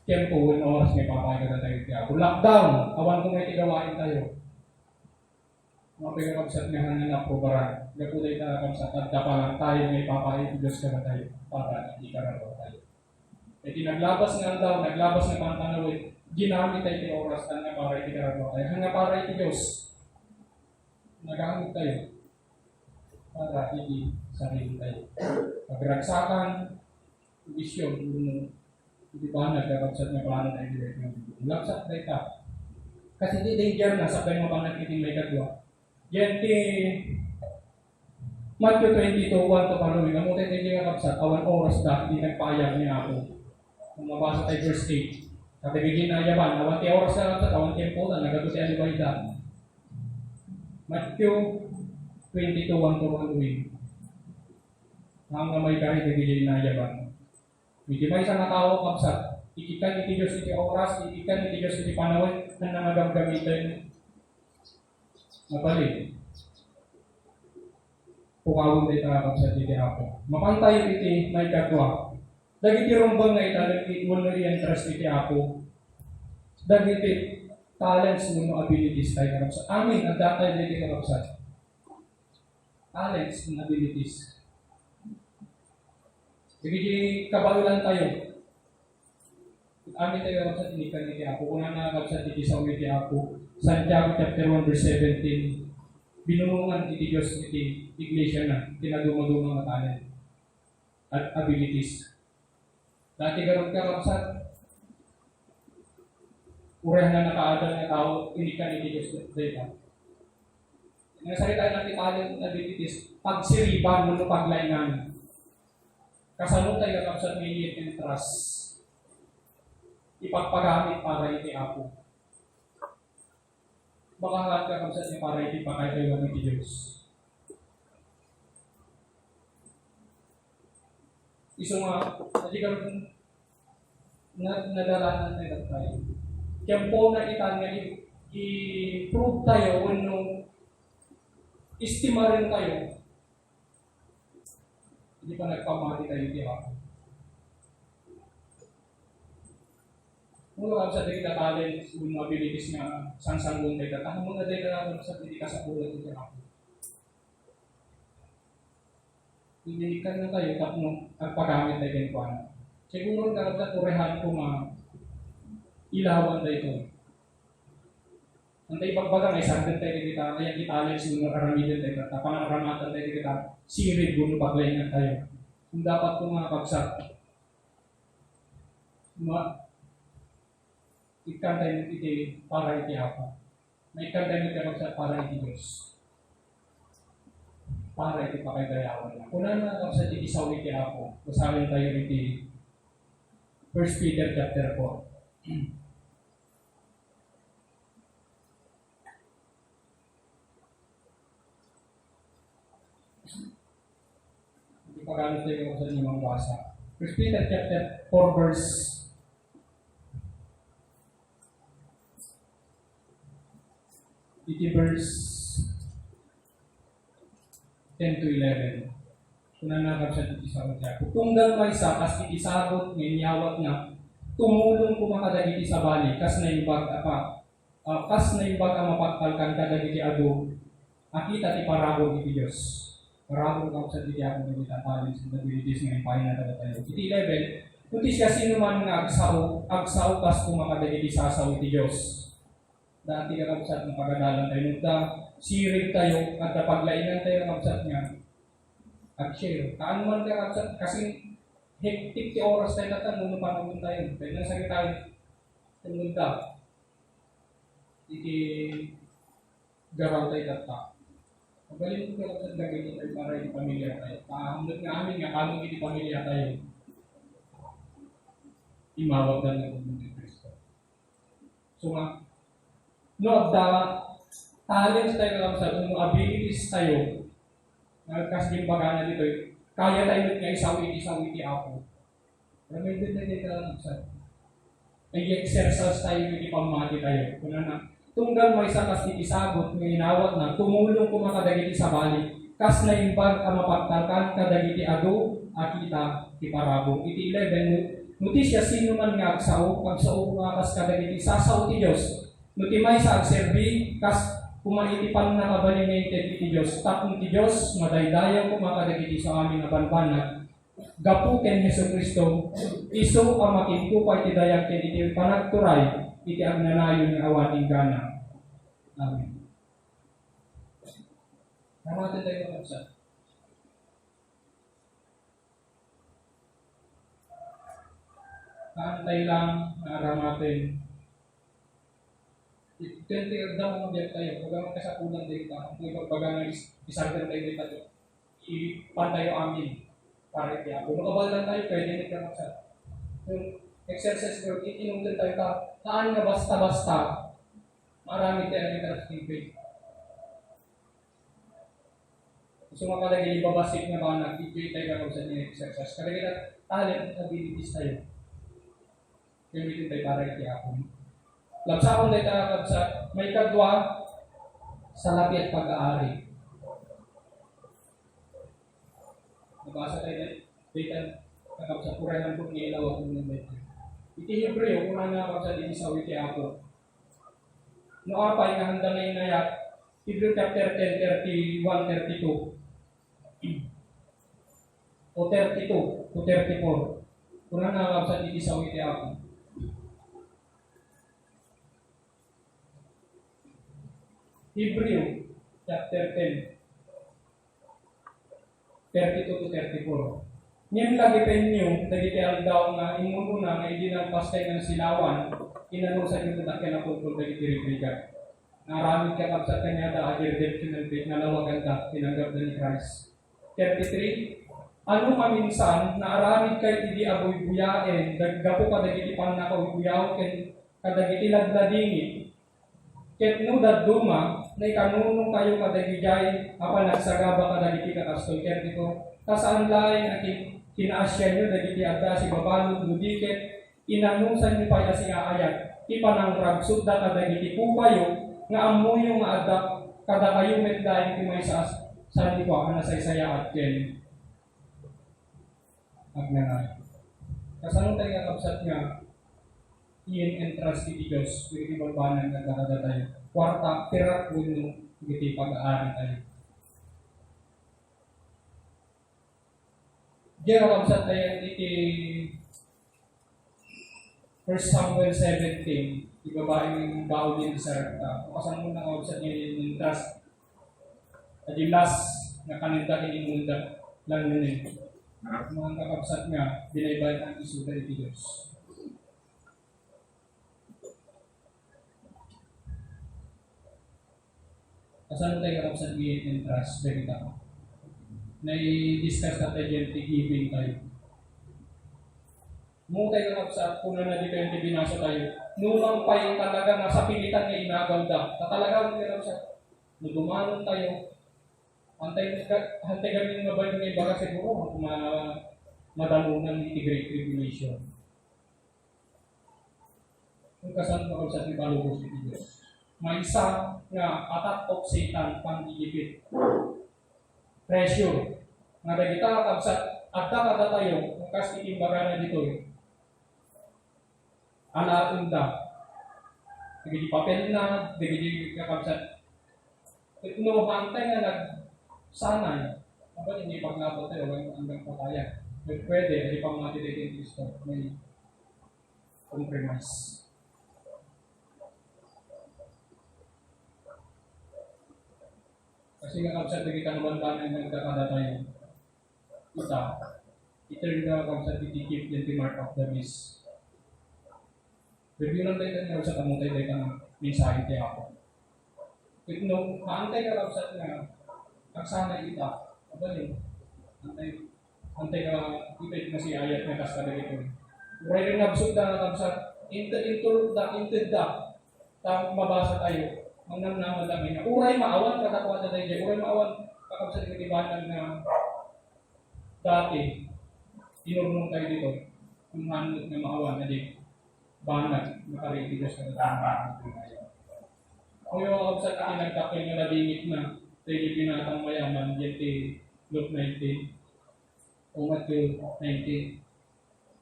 Tempo, ng oras may papakita na tayo iti ako. Lockdown! Awan kung may tigawain tayo. Mga pagkakapsat nga hanggang naprobaran. Nakulay na kapsat at kapalang tayo may papakita Diyos ka na tayo para hindi kararaw tayo. E naglabas nga daw, naglabas nga pantanawin, ginamit tayo iti oras na para hindi kararaw tayo. Hanggang para iti Diyos. Nagamit tayo para hindi sarili tayo. Pagragsakan, bisyon, hindi ba nagkakapsat na plano na i-direct ng lapsat na ita. Kasi hindi danger na sa kayo mga nakiting may kadwa. Yan ti Matthew 22, 1 to following. Ang mutin hindi nga kapsat, awan oras na hindi nagpayag niya ako. Kung mabasa tayo verse 8. Katibigin na yaman, awan ti oras na kapsat, awan tempo na, nagato si Alibayda. Matthew 22, 1 to following. Hanggang may kahit na yaman. Hindi ba isang tao kapsat? Ikikan iti Diyos iti oras, ikikan iti Diyos iti panahon na nangagamitin. Mabalik. Pukawin tayo kapsat iti ako. Mapantayo iti may katwa. Dagiti rumbang nga ita, dagiti wala interest iti ako. Dagiti talents no abilities tayo kakabsat. Amin, ang datay dito kakabsat. Talents and abilities. Sige, kabalulan tayo. Amin tayo kakabsat, hindi ka niti ako. Kung na kakabsat, hindi sa umiti ako. Santiago chapter 1 verse 17. Binulungan iti Diyos iti iglesia na tinadumagumang mga talent at abilities. Dati garot ka kakabsat, ureh na nakaadal na tao, hindi ka iti Diyos dito. Nasalita natin talent at abilities, pagsiriban mo paglaingan. Kasanong tayo kakabsat may need and trust. Ipagpagamit para iti ako. Baka lahat kakabsat niya para iti pakay tayo ng iti Diyos. Iso nga, hindi ka rin nadalanan tayo. Kaya po na itan nga i-prove tayo kung istima rin tayo. Hindi pa nagpamati tayo iti ako. Kung sa dito talents, kung abilities nga sang-sanggung tayo, tahan mo na tayo na sa hindi ka sa pulat iti ako. Hinilikan na tayo tapos nagpagamit tayo din po. Siguro karapat urehan ko ilawan tayo ito. Ang tayo pagbagang ay sardan tayo kita, kaya talents kung aramidan tayo kita, pangaramatan tayo kita, sirid kung paglaingan tayo. Kung dapat kong mga kabsat, ikan tayo iti para iti ako. May ikan tayo iti kabsat para iti Diyos. Para iti pakagayawan na. Kung na kabsat iti saw iti ako, basahin tayo iti 1 Peter chapter 4. Hindi pagano tayo sa inyong basa. 1 Peter chapter 4 verse 10 to 11. Kung nanakabsat iti sa kanya. Kung gamay sa kas itisabot nganyawat nga tumulong kumakadagiti sa bali kas na yung bag kas na yung bag mapagpalkan kadagiti ado akita ti parabog iti Diyos. Parabog ka sa iti ako ng talents and abilities ngayon pahin na tayo. Iti 11, kundi siya sino man nga agsaw kas kumakadagiti sasaw iti Diyos. Dati ka kapsat ng pagadalan tayo nagda sirig tayo at paglainan tayo ng kapsat nga ag-share. Kaan man ka kapsat kasi hektik ti oras tayo natin nung panahon tayo. Kaya nang sakit tayo nagda iti garaw tayo data. Magaling ko ka kapsat gagawin tayo para iti pamilya tayo. Kahamdot nga amin nga kalong iti pamilya tayo. Imawag na ng Kristo. So nga no, the talents tayo lang sa kung abilities tayo, nagkasing bagana dito, kaya tayo nga isawit-isawit ako. Pero may din tayo lang sa i-exercise tayo, ipamati tayo. Kung na, tunggal may sa kas itisabot, may inawat na, tumulong kumakadagiti sa bali, kas na imbag ang mapagtalkan, kadagiti ado, akita, iparabong. Iti 11, nutisya sino man nga agsaw nga kas kadagiti sasaw ti Diyos, nutimay sa agserbi, kas kumaitipan na kabalingated iti Diyos, tapong ti Diyos, madaydayaw kumakadagiti sa aming abanbanag, gapu ken Yesu Kristo, iso ang makintupa iti dayag ken iti panagturay, iti agnanayon ng awating gana. Amen. Namatin tayo kapsa. Kaantay lang, naramatin. Ito daw mga biyak tayo. Huwag kasapunan din tayo. Kung ipagbaga ng isargan tayo dito, ipantayo amin. Para iti ako. Kung nakabalan tayo, pwede nito kapsa. Yung exercise ko, itinungdan tayo taan nga basta-basta. Marami tayo ang interesting faith. Gusto makalagay ibabasik na ba nag-ibig tayo kapag sa niya exercise. Kalagay talent abilities tayo. Gamitin tayo para iti ako. Lapsakon tayo kakab sa may kadwa sa labi at pag-aari. Nabasa tayo dito kakab sa purahan po nilaw at ng medyo. Iti Hebreo, kung kakab sa din sa wiki ako. No apay nga handa na inayat, Hebrew chapter 10, 31, 32. O 32 to 34. Kuna na sa titisaw iti ako. Hebrew chapter 10, 32 to 34. Ngayon lagi penyo, dagiti aldaw nga imuna nga hindi ng pastay ng silawan, inanong sa inyo na kinapulpul dagiti ribrigat. Naramid ka kapsat kanya da agi redemption faith na lawagan ka, tinanggap na ni Christ. 33. Ano maminsan, naaramid kay hindi aboy buyain, daggapo ka dagiti panakaw buyaw, kadagiti lagladingit. Ket no daduma, na ikanunong kayo kadagijay, apan nagsagaba kadagiti kakastol. Ket dito, kasaan lain at kinaasya nyo, dagiti agda si babalod, mudiket, inanusan nyo pa si aayat, ipanang ragsud da kadagiti pupayo, nga amuyo nga adap, kada kayo medlaing timay sa likwa, na sa isaya at ken. Agnanay. Kasano tayo nga kapsat nga, iyan entrust ni Diyos, yung ibagbanan na karada tayo. Kwarta, pirat puno, hindi pag-aari tayo. Diyan ang kapsat tayo iti 1 Samuel 17, ibabae yung baon din sa Sarepta. Kasano mo na kapsat niya yung entrust. At yung last na kanita kinimunda lang nun eh. Mga kakapsat nga, binaybayan ang isuda iti Diyos. Kasano tayo kakapsat ngayon and trust, dagita ko. Na-i-discuss na tayo dyan, giving tayo. Mung tayo kakapsat, kung na di tayo binasa tayo, numang pa yung talaga nasa pilitan na inagawda, na talagang kakapsat, nudumanon tayo, hantay kami ng mabalik ng ibaga siguro kung madalunan ng Great Tribulation. Kung kasan pa sa ibalubos ng Diyos. May isa nga attack of Satan pang-igipit. Pressure. Nga dagita kapsat at kada tayo kung kas itimbaga na dito anaunda. Dagiti papel na, dagiti kakapsat. No, hantay nga sanay, kapag hindi paglabot tayo, hanggang pataya. Pwede, hindi pang matitikin Kristo, may compromise. Kasi nga kapsat, nagkita naman tayo ng nagkakada tayo. Iterm na kapsat, itikip yung mark of the beast. Review lang tayo na kapsat, amutay tayo ng mensahe tayo ako. Kung haantay ka kapsat na aksana ita, apa yun? Antay ka ipit na si ayat na kasada ito. Uray yung nabsud na nakabsat, inted da, mabasa tayo, mangnamnaman namin na uray maawan, katakuan na tayo dyan, uray maawan, kakabsat yung ibanan na dati, inurnong tayo dito, kung hanot na maawan, na di, banat, makaritigas ka na tayo. Kung yung kakabsat na nagtakil na nabingit na, tayo binatang mayaman, yan ti Luke 19, o Matthew 19.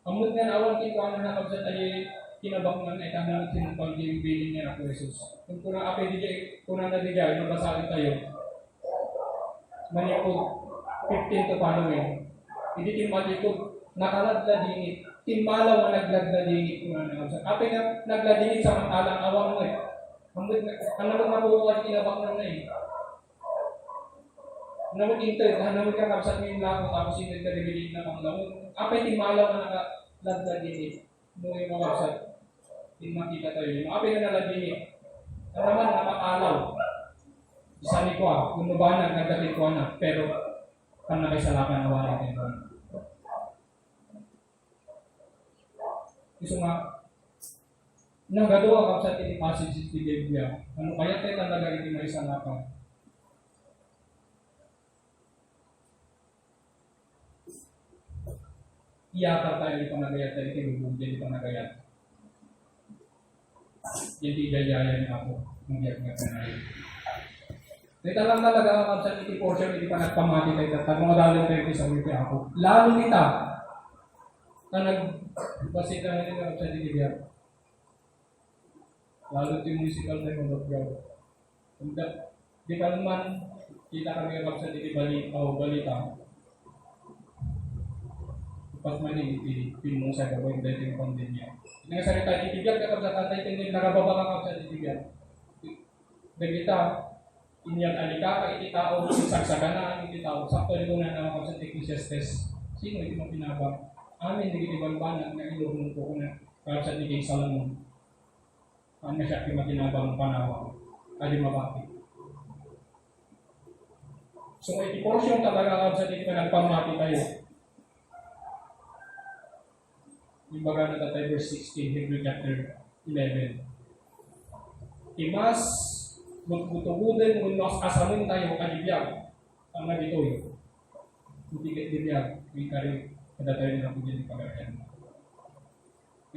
Amot nga naawang kikuha na nakabsat ay kinabak na itanang sinumpang yung bilin niya ako Jesus. Kung kuna apay kuna na digay, mabasahin tayo. Manikod 15 to following. Hindi timatikod, nakalagladingit. Timbalaw na naglagladingit kuna na nakabsat. Apay na nagladingit sa mantalang awang mo eh. Amot nga, ang mabuhay kinabak na eh. Namun inter, namun kakabsat mo yung lakot, tapos inter ka dibilin na panglaon. Apay timalaw na nakalagladingit. Nung yung mga kapsat, makita tayo yun. Apay na naladingit. Ang naman napakalaw. Isa ni ko kung mabanan, nagdating ko na, pero kan nakisalakan na wala ito. Gusto nga, nagagawa kapsat ini passage sa Biblia. Ano kaya tayo talaga hindi may salakan? Iyakar tayo di panagayat tayo, tinubog din di panagayat. Hindi gayaya niya ako, mangyag nga panayin. Dito lang talaga ang kapsat iti portion, hindi pa nagpamati tayo, at mga dalang tayo sa wiki ako. Lalo nita, na nagbasit na rin ang kapsat iti biyak. lalo yung musical na yung Luggaw. Di ka naman, kita kami kapag sa balita o balita. Pas man yung sa gawin dahil yung pandemya. Nga salita titibiyag kapag sa tatay tingin nakababa ka kapag sa titibiyag. Dagita, inyang alika ka iti tao, sagsagana iti tao, sakto rin na naman sa Ecclesiastes. Sino iti mo pinabang? Amin, naging ibang banat na ilunong ko na kapag sa tigay Salomon. Ano siya kimatinabang panawang? Adi mabati. So, iti portion talaga kapag sa tigay nagpamati tayo. Yung baga na tatay verse 16, Hebrew chapter 11. Imas, magbutubudan mo mas asamin tayo kalibiyag. Tama dito yun. Butikit dibiyag. May karin, kada tayo nila po dyan yung pagkakayan.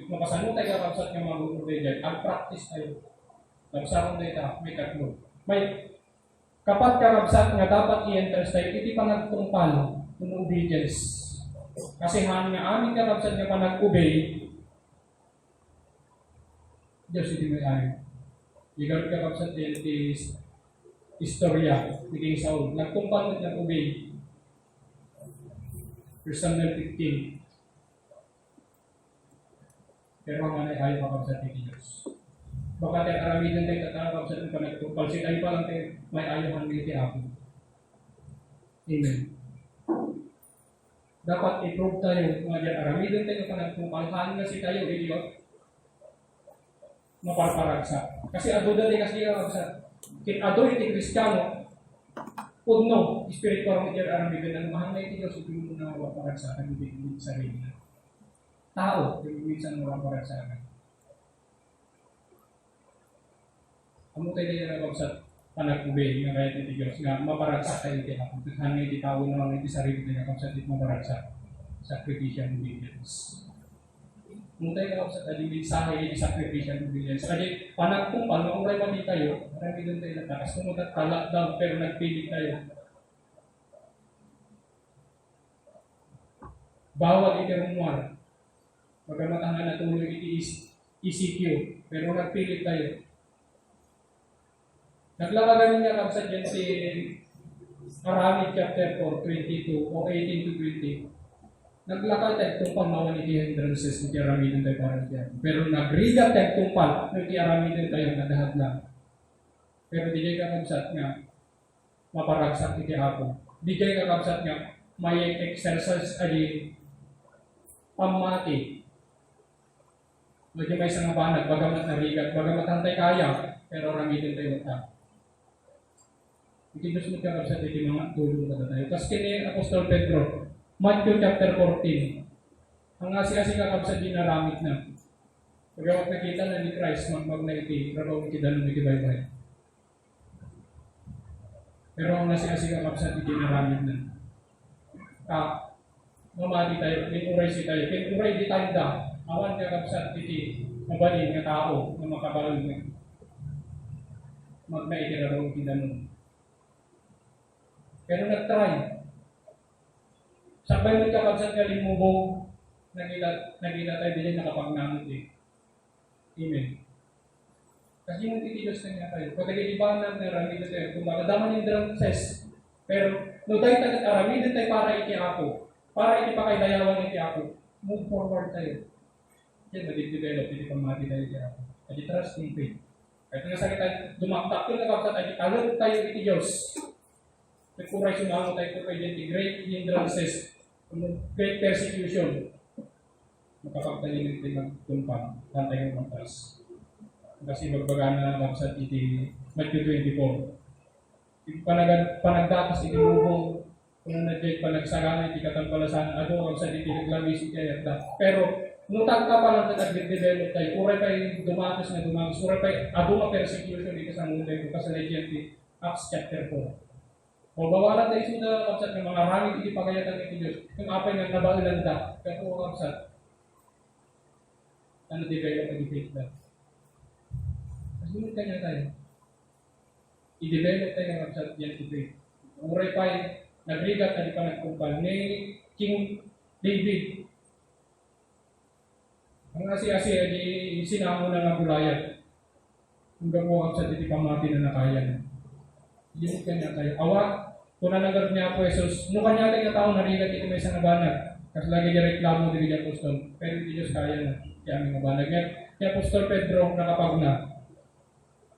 If makasano tayo kapsat ng mga butubudan dyan,ag-practice tayo. Kapsakon tayo, may katlo. May kapat karabsat nga dapat i-enters tayo, iti panagtungpal ng obedience. Kasi hangin nga aming karabsat nga panag-obey, Diyos iti may ayon. Ligar karabsat yan iti istorya, iti Saul. Nagtungpal na nag-obey. 1 Samuel 15. Pero ang ayaw karabsat iti Diyos. Baka tayo aramidan tayo tatawag sa ito panagtungpal. Si tayo pa lang tayo may ayaw hangin iti ako. Amen. Dapat i-prove tayo mga diyan aramidon tayo panagpupalhan na si tayo idiot maparparagsa. Kasi ado dati kasi sa ado iti Kristiyano pudno spiritual mo diyan aramidon na mahal na iti Diyos iti mo na maparagsa kan hindi sarili na. Tao, yung minsan maparagsa kan. Amo tayo na nabagsa panag-ubay nga kahit iti Diyos nga maparagsa tayo iti ako. Hanggang iti tao naman iti sarili na kapsat iti maparagsa. Sacrificial obedience. Mutay ka sa kalimig sahay iti sacrificial obedience. Kaya panagkumpal, maungray pati tayo, marami doon tayo natakas. Kumutat talak daw, pero nagpilit tayo. Bawal iti rumuar. Magamatangan na tuloy iti ECQ, pero nagpilit tayo. Naglakagan niya kapsat dyan si Aramid chapter 4, 22 o 18 to 20. Naglakad tayo tumpal nawan iti hindrances ng Aramid tayo parang dyan. Pero nagrigat tayo tumpal ng Aramid tayo nadahat lang. Pero di kayo kakabsat nga maparagsak iti ako. Di kayo kakabsat nga may exercise adi pamati. Medyo may isang banag, bagamat narigat, bagamat hantay kaya, pero Aramid tayo matang. Itinus mo ka sa iti mga tulong na tayo. Tapos kini Apostol Pedro, Matthew chapter 14. Ang asi-asi kakabsat dinaramit na. Pagkawag nakita na ni Christ, magmag na iti, rabaw iti dalong iti baybay. Pero ang asi-asi kakabsat dinaramit na. Mamati tayo, kinuray si tayo, kinuray di tanda, awan kakabsat iti mabalin nga tao na makabalong na. Magna iti rabaw iti dalong. Pero nag-try. Sabay mo kakabsat nga limubog, nagila tayo din nakapagnamot eh. Amen. Kasi yung titiyos na nga tayo. Pag nag-iibanan na ramid tayo, kung makadaman yung drances, pero no tayo taramid tayo para iti ako, para iti pakailayawan iti ako, move forward tayo. Yan, madidevelop, iti pamati tayo iti ako. At trust in faith. Kahit nga sa kita, dumaktak yung nakabsat, at alot tayo iti Diyos. Nagkuray sumango tayo po kayo the great hindrances, great persecution. Makapagtalinig tayo ng tumpang, tantay ng mantas. Kasi magbaga na kapsat iti Matthew 24. Panagdapas iti mubong, kung na-jay panagsagana iti katampalasan, ano kapsat iti naglabis iti ayat. Pero, nutag ka pa lang na nag-develop tayo, kuray pa yung dumatas na dumatas, kuray pa yung adunga persecution iti sa mundo ito, kasaladyan iti Acts chapter 4. O bawalan tayo suda kapsat ng mga rangit iti pagayatan iti Diyos. Yung apay nga nabailanda, kaya po kapsat. Ano develop ang faith na? Kasunod kanya tayo. I-develop tayo ng kapsat yan iti faith. Uray pa yung nagrigat at ipanagkumpal ni King David. Ang asi-asi ay sinamo na ng gulayat. Hanggang mo sa titi pamati na nakayan. Hindi kanya tayo. Awat, kung nanagad niya po Jesus, no kanya tayo tao narigat ito may isang nabanag. Kasi lagi niya reklamo din niya apostol. Pero hindi Diyos kaya na. Kaya aming nabanag niya. Kaya apostol Pedro nakapag na.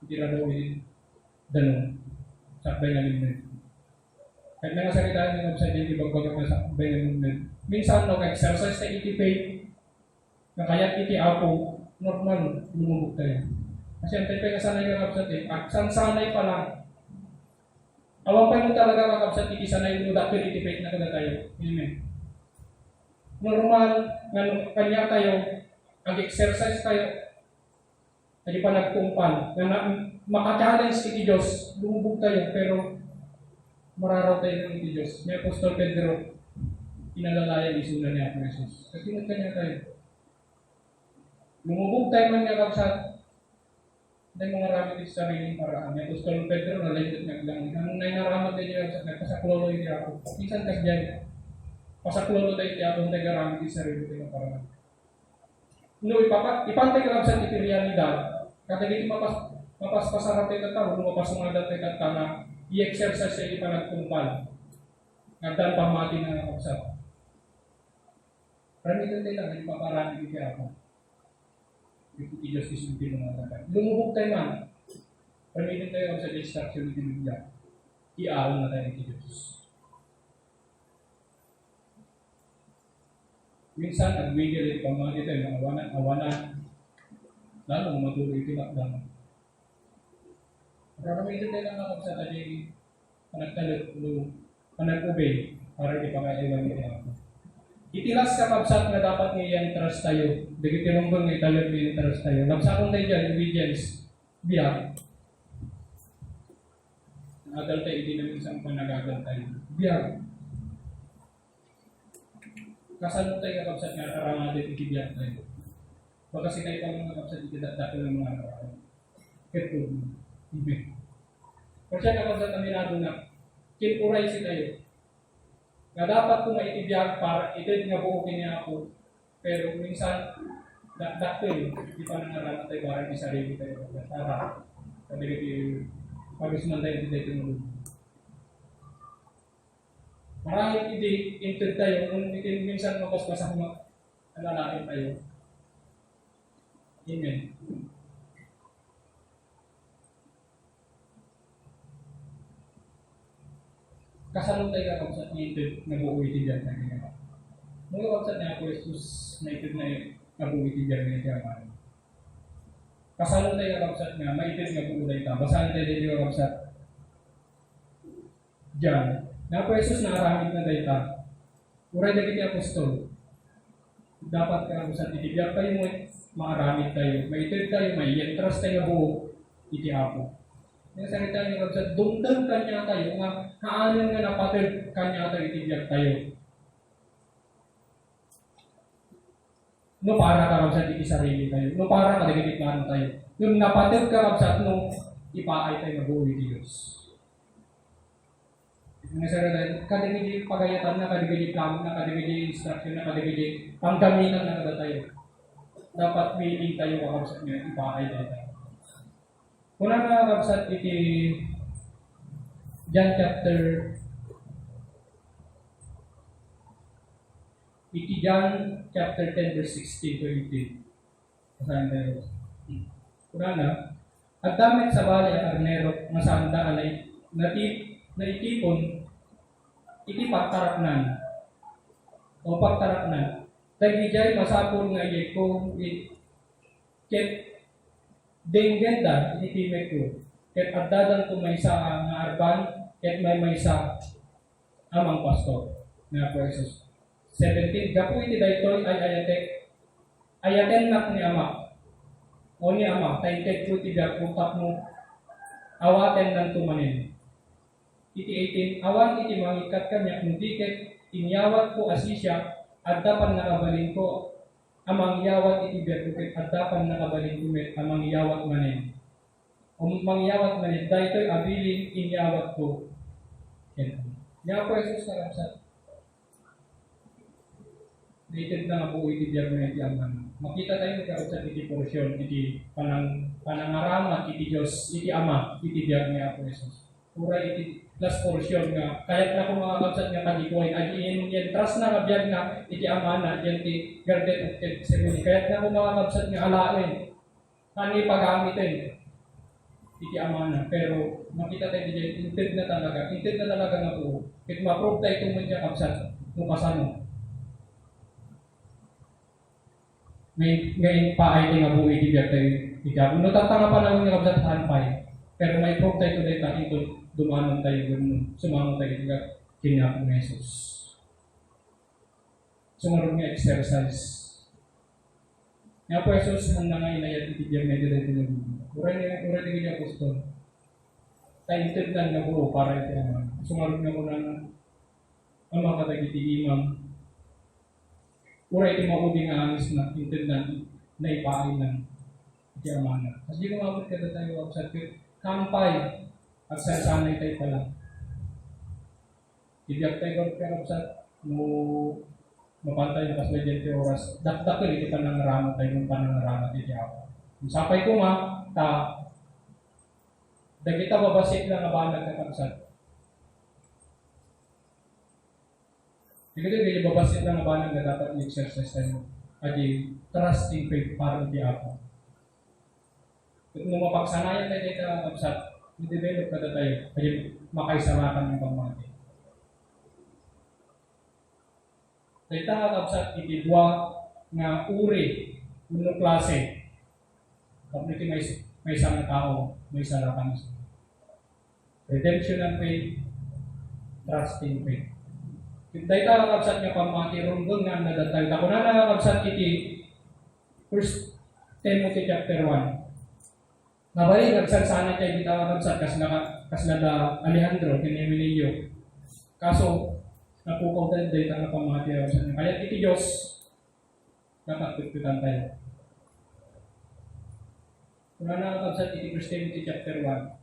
Hindi na daw danong. Sakbay na limit. Kahit nangasakitaan ng website yung ibang-bagang na sakbay na limit. Minsan, exercise na itipay. Na kaya iti apo, normal, lumubog tayo. Kasi ang tayo kasanay ka kapsat eh. At sanay pa lang. Awang pa mo talaga kakapsat iti sanay mo dapir itipay na kada tayo. Amen. Normal, kanya tayo, mag-exercise tayo, hindi pa nagkumpal, na maka-challenge iti Diyos, lumubog tayo, pero mararaw tayo ng iti Diyos. Ni Apostol Pedro, inalalayan isunan niya ako Jesus. Kasi kanya tayo. Lumubog tayo man niya kapsat, hindi mga ramit iti sariling paraan. Ni Apostol Pedro, nalagit naglang. Ang nainaramat din niya, nagpasaklolo hindi ako. Minsan kas dyan, pasaklolo tayo iti akong taga-ramit iti sarili tayo paraan. No, ipantay ka lang sa iti realidad. Kaya dito mapaspasarap tayo na tao, mapasungadat tayo na tao na i-exercise sa iti panagkumpal. Nagdaan pamati na nakapsat. Ramitan tayo lang, hindi paparami iti ako. Iti Diyos isunti ng mga tatay. Lumubog tayo man. Ramitan tayo sa destruction iti Biblia. Iahon na tayo iti Diyos. Minsan, nag-wiggle iti pamati tayo, mga awanan. Lalo, matuloy iti lakdang. Ramitan tayo lang nakapsat at yung panag-obey para ipakaiwan iti ako. Itilas ka kapsat na dapat ngayon trust tayo. Dagiti rumbang nga italit ngayon trust tayo. Lapsakon tayo dyan, obedience. Biyak. Nagal tayo, hindi namin isang panagagal tayo. Biyak. Kasalot tayo kapsat nga arangadit ikibiyak tayo. Baka si kayo pa mga kapsat ikidat-dato ng mga araw. Ito. Amen. Kasi kapsat na minado na, kinuray si tayo. Na dapat ko maitibiyag para itid nga buukin niya ako. Pero minsan, dakto di pa nangarap tayo para di sarili tayo. Tara, sabi ito, pag-isman tayo di tayo tinulog. Maraming hindi intid tayo, kung minsan mapaspasak mo, alalain tayo. Amen. Kasalong tayo kakapsat niya ito, nabuuwi tiyan na ganyan. Mga kakapsat niya ako, Jesus, na ito na nabuuwi tiyan na ganyan. Kasalong tayo kakapsat niya, may ito nabuuwi tayo. Basahan tayo din yung kakapsat. Diyan, na ako, Jesus, nakaramit na tayo ta. Uray na kita apostol. Dapat kakapsat, itibiyag tayo mo, makaramit tayo. May ito tayo, may trust tayo na buo, iti ako. Yung salita niya kapsat, dumdam kanya tayo, nga kaanin nga napatid kanya tayo, itibiyag tayo. No para ka kapsat, iti sarili tayo. No para ka, nagigit plano tayo. Yung napatid ka kapsat, no ipaay tayo na buo iti Diyos. Yung salita, kadigili pagayatan na, kadigili plano na, kadigili instruction na, kadigili panggamitan na kada tayo. Dapat willing tayo kakapsat niya, ipaay tayo. Kuna nga kapsat iti John chapter 10 verse 16 to 18. Kasahan tayo. Kuna nga, at damit sa bali ang arnero nga sanda na itipon iti pagtaraknan o pagtaraknan. Tagijay masapol nga iyay ko ket denggenda itimek ko. Ket addadan ko may sa nga arban, ket may sa amang pastor. Nga po Jesus. 17. Gapu iti daytoy ay ayaten nak ni ama. O ni ama, tainted ko iti gagputak mo, awaten ng tumanin. Iti 18. Awan iti mangikat kanya, kundi ket inyawat ko asisya, addapan nakabalin ko, amang yawat iti berkukit at dapan nakabalin kumit amang yawat manin. O mangyawat manin, dahito'y abiling inyawat ko. Yan po Jesus karapsat. Dated na nga po iti biyag na iti aman. Makita tayo nagkausap iti porsyon, iti panangaramat, iti Diyos, iti Ama, iti biyag ni Apo Jesus. Pura iti last portion nga, kahit na kung mga kapsat nga kanikuin, agiin yan, trust na nga biyag na iti Ama na, yan ti Garden of Gethsemane. Kahit na kung mga kapsat nga alain, kani pagamitin, iti Ama na. Pero makita tayo dyan, inted na talaga nga po. Kit ma-prove tayo itong mga kapsat, kung kasano. Ngayon pa ay nga buhay tibiyag tayo ikaw. No tatanga pa lang nga kapsat hanpay. Pero may proof tayo today tayo dumanon tayo gano'n. Sumangon tayo kinapong na Jesus. Sumarong nga exercise. Nga po Jesus ang nangayinayat itibiyag na ito tayo. Uray din niya apostol. Tayo lang na buo para ito naman. Sumarong nga po na ang mga katagiti imam. Uray iti mauding angis na intindan na ipaay ng iti amana. Kasi di kumabot ka na tayo sa kampay at sasanay tayo pala. Ibiyag tayo pero sa mapantay na kasla dyan ti oras. Dakdakil iti panangaramat tayo ng panangaramat iti ako. Sapay ko nga, dagita babasik lang nga ba nagkakapsat. Hindi kayo babasin lang ba nang dapat i-exercise tayo. Adi, trusting faith para di ako. Kung mapagsanayan tayo dito ang kapsat, i-develop na tayo. Kaya makaisarakan ng pamati. Dito ang kapsat, itidwa nga uri, unong klase. Kapag may isang tao, may sarakan. Redemption ng faith, trusting faith. Dahil kakabsat nga pamati runggon nga nadatay. Ako na nakakabsat iti 1 Timothy chapter 1. Nabalik, nagsansana tayo dito kakabsat kasnada Alejandro, Kineminillo. Kaso, napukaw tayo dahil nga pamati kakabsat niya. Kaya iti Diyos, nakakutpitan tayo. Ako na nakakabsat iti 1 Timothy chapter 1.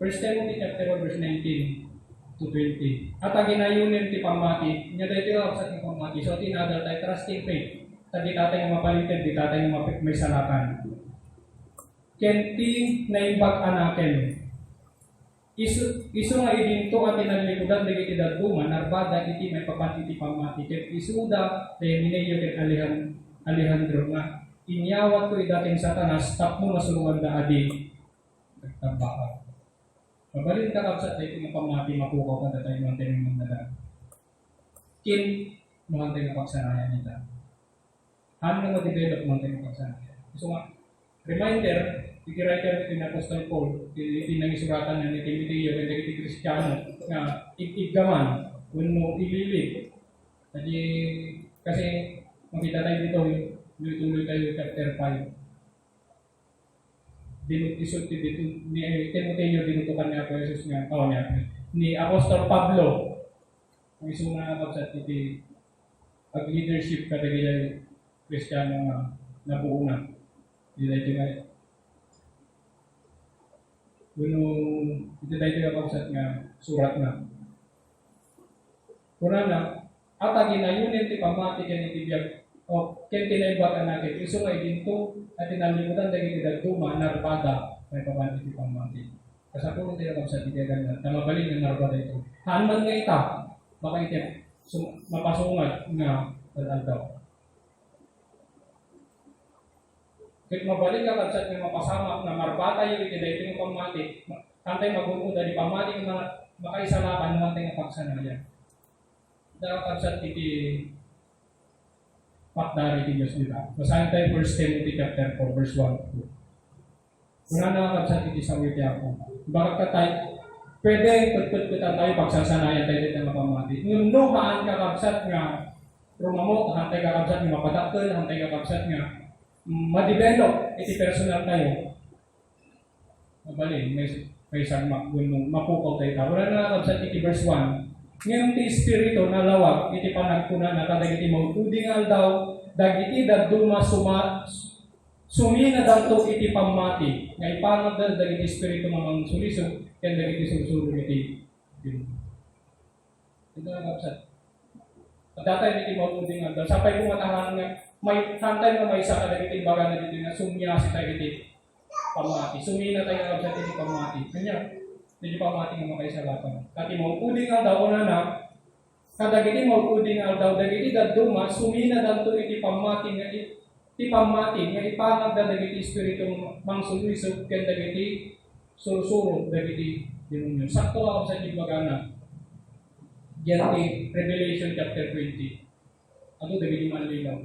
First Timothy chapter 1 verse 19 to 20. At ang ginayunin ti pamati, niya dahil tinawag sa ating pamati. So, tinadal tayo, trusting faith. Tadi tatay nga mapalitin, di tatay nga may salatan. Kenti na imbag anaken. Isu nga idinto at tinalikudan na itidaguma, narbada iti may papanti ti pamati. Ket isuda, dahil minayo ket Alejandro nga, inyawat ko idating satanas, tapmo masuluan da adi. Nagtabaan. Mabalin ka kapsat tayo kung pamati mapukaw ka na tayo mga tayo ng nalang. Kin, mga tayo pagsanayan nila. Ano na ma-develop mga tayo pagsanayan? So nga, reminder, ikirayter ni Apostol Paul, itinangisuratan na ni Timoteo, kaya iti Kristiyano, na iggaman, kung mo ililig. Kasi makita tayo dito, tuloy tayo chapter 5. Isulti dito ni Timoteo dinutukan niya po Jesus nga ni Apostol Pablo ang isang nakakabsat iti ag leadership katagilay Kristiyano nga nabuo na iti nga iti tayo nakakabsat nga surat na kuna na at ang ginayunin ti pamati kan iti biyag o ken tinaybatan natin iso nga idinto at tinalimutan dahil itidagduma narpada may papanti ti pamati. Kasapulong tayo kung sa titiyagan na mabalin ng narpada ito. Hanman nga ita, baka iti mapasungat nga daw. Kaya mabalik ka kapsat nga mapasamak na marbata yung itidagding pamati, kantay magunuda di pamati nga makaisalakan naman tayo nga pagsanayan. Dahil kapsat iti pakdari ti Diyos nila. Basahin tayo 1 Timothy chapter 4 verse 1 2. Kung nakakabsat iti sa witi ako. Bakit ka tayo, pwede pagpagpitan tayo pagsasanayan tayo dito na pamati. Nung haan kakabsat nga rumamot, hantay kakabsat nga mapadakkel, hantay kakabsat nga ma-develop iti personal tayo. Mabalin, may isang mapukaw tayo. Wala nakakabsat iti verse 1. Ngayon ti Espiritu na lawag, iti panagpuna na kadagiti mautudingal daw, dagiti daduma sumina danto iti pamati, nga ipanag dagiti Espiritu mamang sulisog, kaya dagiti susulog iti Ito ang kapsat. At datay iti mo din nga. Sapay ko matahan nga, may hantay nga may isa ka dagiti baga na dito nga sumya si tayo iti pamati. Sumina tayo nga kapsat iti pamati. Kanya, iti pamati nga makaisalapan. Kati mo uding nga daw na na, kadagiti mo uding nga daw dagiti daduma, sumina danto iti pamati nga iti pamati nga ipangag da dagiti espiritu mangsulisog ken dagiti surusuro dagiti demonyo. Sakto ako sa iti baga na. Diyan di Revelation chapter 20. Ano dagiti manlilaw.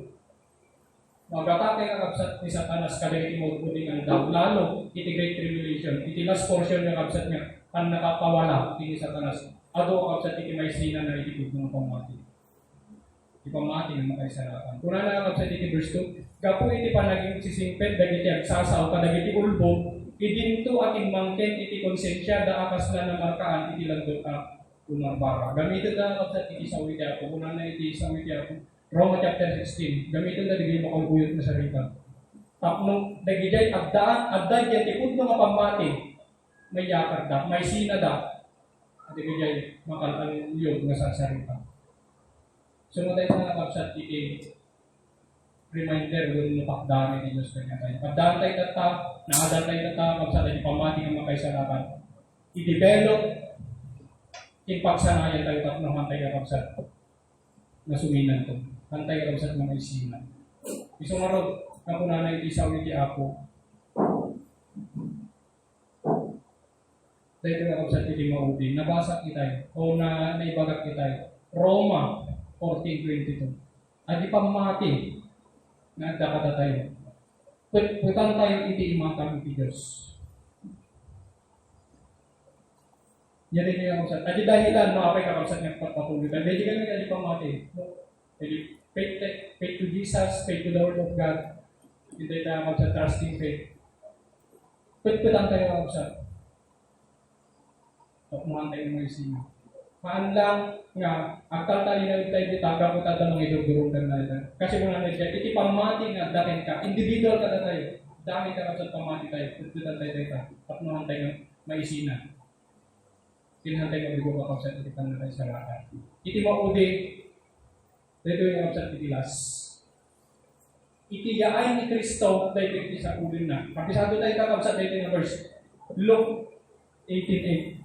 Magatakay ka kapsat ni Satanas kadagiti mo uding ang daw lalo iti great tribulation. Iti last portion nga kapsat niya kan nakapawala iti Satanas. Ado kapsat iti may sina na iti ng pamati. Iti pamati nga makaisalakan. Kuna na kapsat iti verse 2. Gapu iti panaging sisimpet dagiti agsasaw kadagiti ulbo idinto ating mangken iti konsensya da akas na namarkaan iti lando ka umarbara. Gamitin na kapsat iti sawiti ako. Kuna na iti sawiti ako. Roma chapter 16. Gamitin na digay makaguyot na sarita. Tapno dagijay agdaan yan tipod nga pamati. May yakar da, may sina da. At digijay makalaluyog nga sa sarita. Sumunod na kapsat iti reminder kung napakdami ni Diyos kanya tayo. Pagdantay tata, nakadantay tata, kapsat iti pamati nga makaisalakan. I-develop ipagsanayan tayo tatlong hantay ka kapsat na suminan ko. Hantay ka kapsat mga isinan. Isang marod na kunanay iti isaw iti ako. Dahil ka kapsat iti maudin. Nabasa kitay o na naibagat kitay. Roma 14:22. At ipamati na agdakata tayo. Putan tayo iti imatang iti Diyos. Yan rin yung kapsat. At dahilan, makapay kakapsat ng patuloy. Dahil kami na pamati. Faith to Jesus, faith to the Word of God. Hindi tayo kapsat, trusting faith. Putan tayo kakapsat. Tukumahan tayo ng mga isina. Maan lang nga, aktal tayo na tayo ditaga ko tayo mga idugurong na ito. Kasi kung ano siya, iti pamati nga, dakin ka, individual ka na tayo. Dami ka kapsat pamati tayo. Putan tayo tayo. Tukumahan tayo ng maisina. Tinhantay mo bigo ka kapsat iti panatay sa lahat. Iti maudi, dito yung kapsat iti las. Iti yaay ni Kristo, dahil iti sa ulin na. Pagkisado tayo ka kapsat dito na verse. Luke 18:8.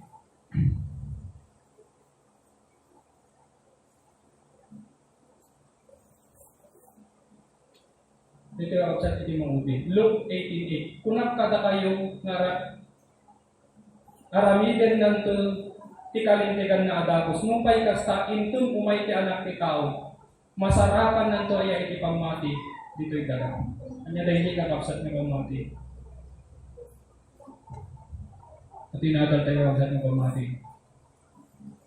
Dito yung kapsat iti maudi. Luke 18:8. Kunap kada kayong aramidan ng ti kalintigan na adagos. Mumpay kasta intun umay ti anak ti tao. Masarapan nanto ay iti pamati dito'y daga. Anya dahil ka kapsat ng pamati. At tinadal tayo kapsat ng pamati.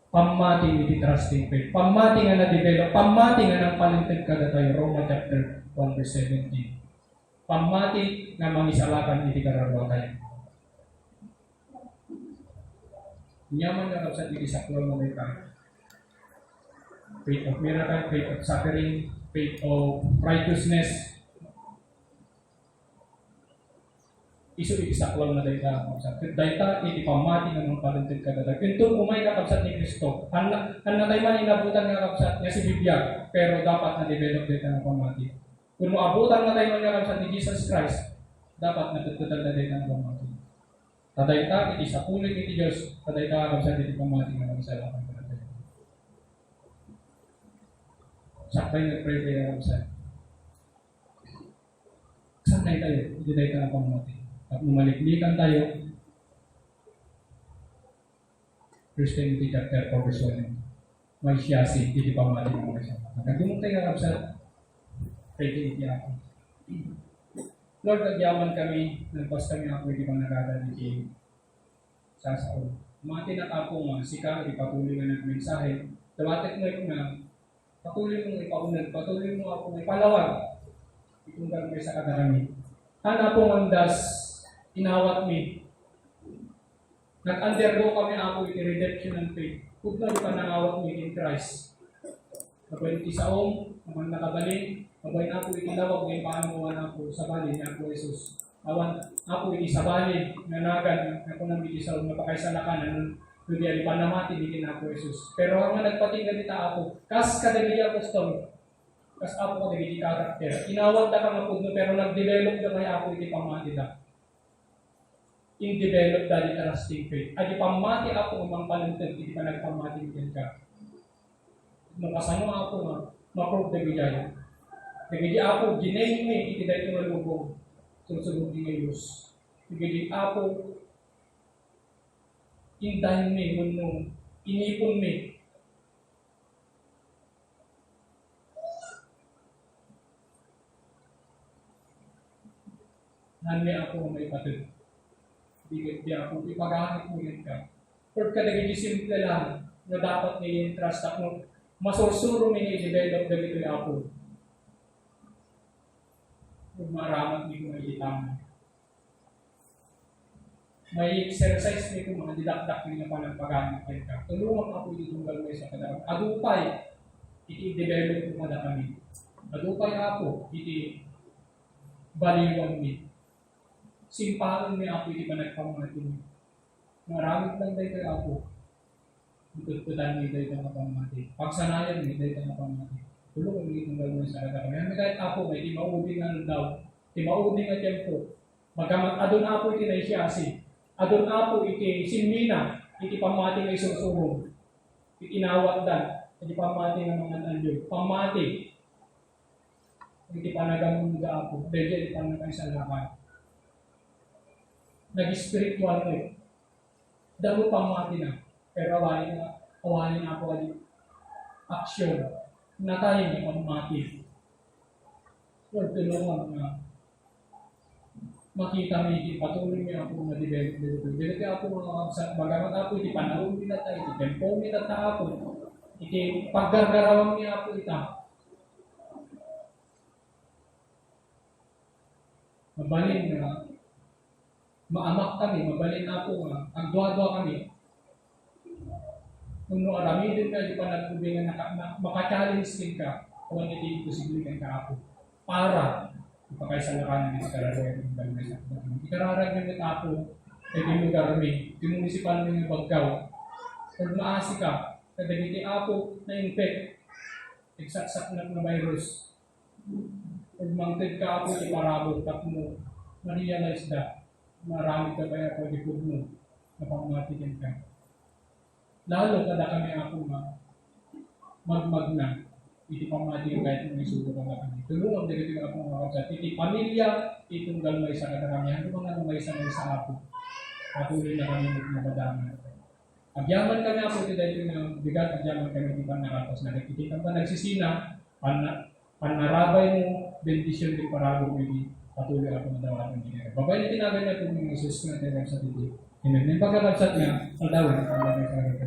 Pamati iti trusting faith. Pamati nga na-develop. Pamati nga ng palintig kada tayo. Roma chapter 1:17. Pamati nga mangisalakan iti kararwa tayo. Nyaman na kapsat iti saklaw mo ka. Faith of miracle, faith of suffering, faith of righteousness. Isu iti saklaw na dayta kapsat. Dayta iti pamati nga mga palintig kadadag. Kintun umay ka kapsat ni Kristo. Hanatay man inabutan nga kapsat niya si Biblia, pero dapat na-develop dayta ng pamati. Kung maabutan na tayo nga kapsat ni Jesus Christ, dapat natututan na dayta ng pamati. Kadayta iti sa pulit iti Diyos, kadayta kapsat iti pamati nga magsalakan ka natin. Sakbay nag-pray tayo kapsat. Sanay tayo, iti dayta ng pamati. At umaliklikan tayo, 1 Timothy chapter 4 verse 1. May siyasi, iti pamati nga magsalakan. Nagdumong tayo kapsat, pray iti ako. Lord, nagyaman kami, nagpas kami ako, hindi pang nakadaliti sa saon. Mga tinatapong nga, sika, ipatuloy nga ng mensahe. Dawatik mo yung nga, patuloy mong ipaunan, patuloy mo ako ipalawag. Itong gagawin sa kadarami. Hanapong ang das, inawat mi. Nag-undergo kami ako iti redemption ng faith. Kung na ipanangawat mi in Christ. Kapag iti saong, naman nakabalik, Abay ako itilawag ngayon paano mo ako sa bali na ako Jesus. Awan ako iti sa bali na nagan ako nang iti sa napakaisalakan Kundi ali panamati di kinako Jesus. Pero ang nagpatinggan dita ako, kas kadagiti apostol, kas ako kadagiti karakter. Inawat na kang apod no, pero nag-develop na kaya ako iti pamati da. In develop da di trusting faith. Adi pamati ako umang panuntan, iti pa nagpamati din ka. Makasano ako nga, ma-prove da gijay. Nagidi ako, ginayin mi, iti dahil nga lubong. Susunod di ngayos. Nagidi ako, indahin mi, munong, inipon mi. Nami ako may patid. Di ako, ipaghanip mo yun ka. Or kadagiti simple lang, na dapat niya trust ako, masursuro mi i-develop na ito ako. Kung maramat mi kung itama. May exercise nito mga didakdak nila pa ng paggamit ka. Tulungan ako itunggal mo sa kadang. Agupay, iti-develop mo na kami. Agupay ako, iti-baliwan mi. Simpahan mi ako, iti pa nagpamati. Maraming lang dahil kayo ako. Itututan mi dahil ka pamati. Pagsanayan mi dahil ka pamati. Tulungan mo itunggal mo sa kadang. Kahit ako, may imauding na daw. Imauding na tempo. Adon ako iti-naisiyasi. Adon apo iti sinmina, iti pamati ng isusurong. Iti inawat dan, iti pamati ng mga anyo. Pamati. Iti panagamong ga apo. Dahil iti panagkaisalakan. Nag-spiritual ko. Damo pamati na. Pero awanin na po kadi aksyon. Na tayo ni pamati. Lord, tulungan nga. Makita mi patuloy mi ako na develop dito. Dili kay ako mga bagamat ako iti panahon nila tayo, iti tempo nila ta ako. Iti paggargarawan mi ako ita. Mabalin na maamak kami, mabalin ako nga agdwa-dwa kami. Kung arami din ka di pa nagtubingan maka-challenge din ka kung hindi posible ka ako. Para ipakaisalakan ng iskararoy ng balmesa. Ikararag ng ako ay lugar mi, yung municipal ng Bagkaw. Pag maasi ka, kadagiti ako na-infect, eksaksak na virus. Pag mangtid ka ako, iparabot, tap mo, ma-realize na, marami ka kaya pag ikod mo, na pangmatikin ka. Lalo kada kami ako magmag na, iti pamati kahit may sugo ka kami. Tulungan din ito ako mga kapsat. Iti pamilya, itunggal may sa kataramihan. Ito mga may sa ako. Patuloy na kami magmadama. Agyaman kami ako, ito dahil yung bigat, agyaman kami di pa nakatos. Nakikita pa nagsisina, panarabay mo, bendisyon di parago mo, patuloy ako madawat ng ginagawa. Babay na tinagay na ito ng Jesus na tinagay sa titi. Amen. Yung pagkakapsat niya, ang dawin, ang dawin sa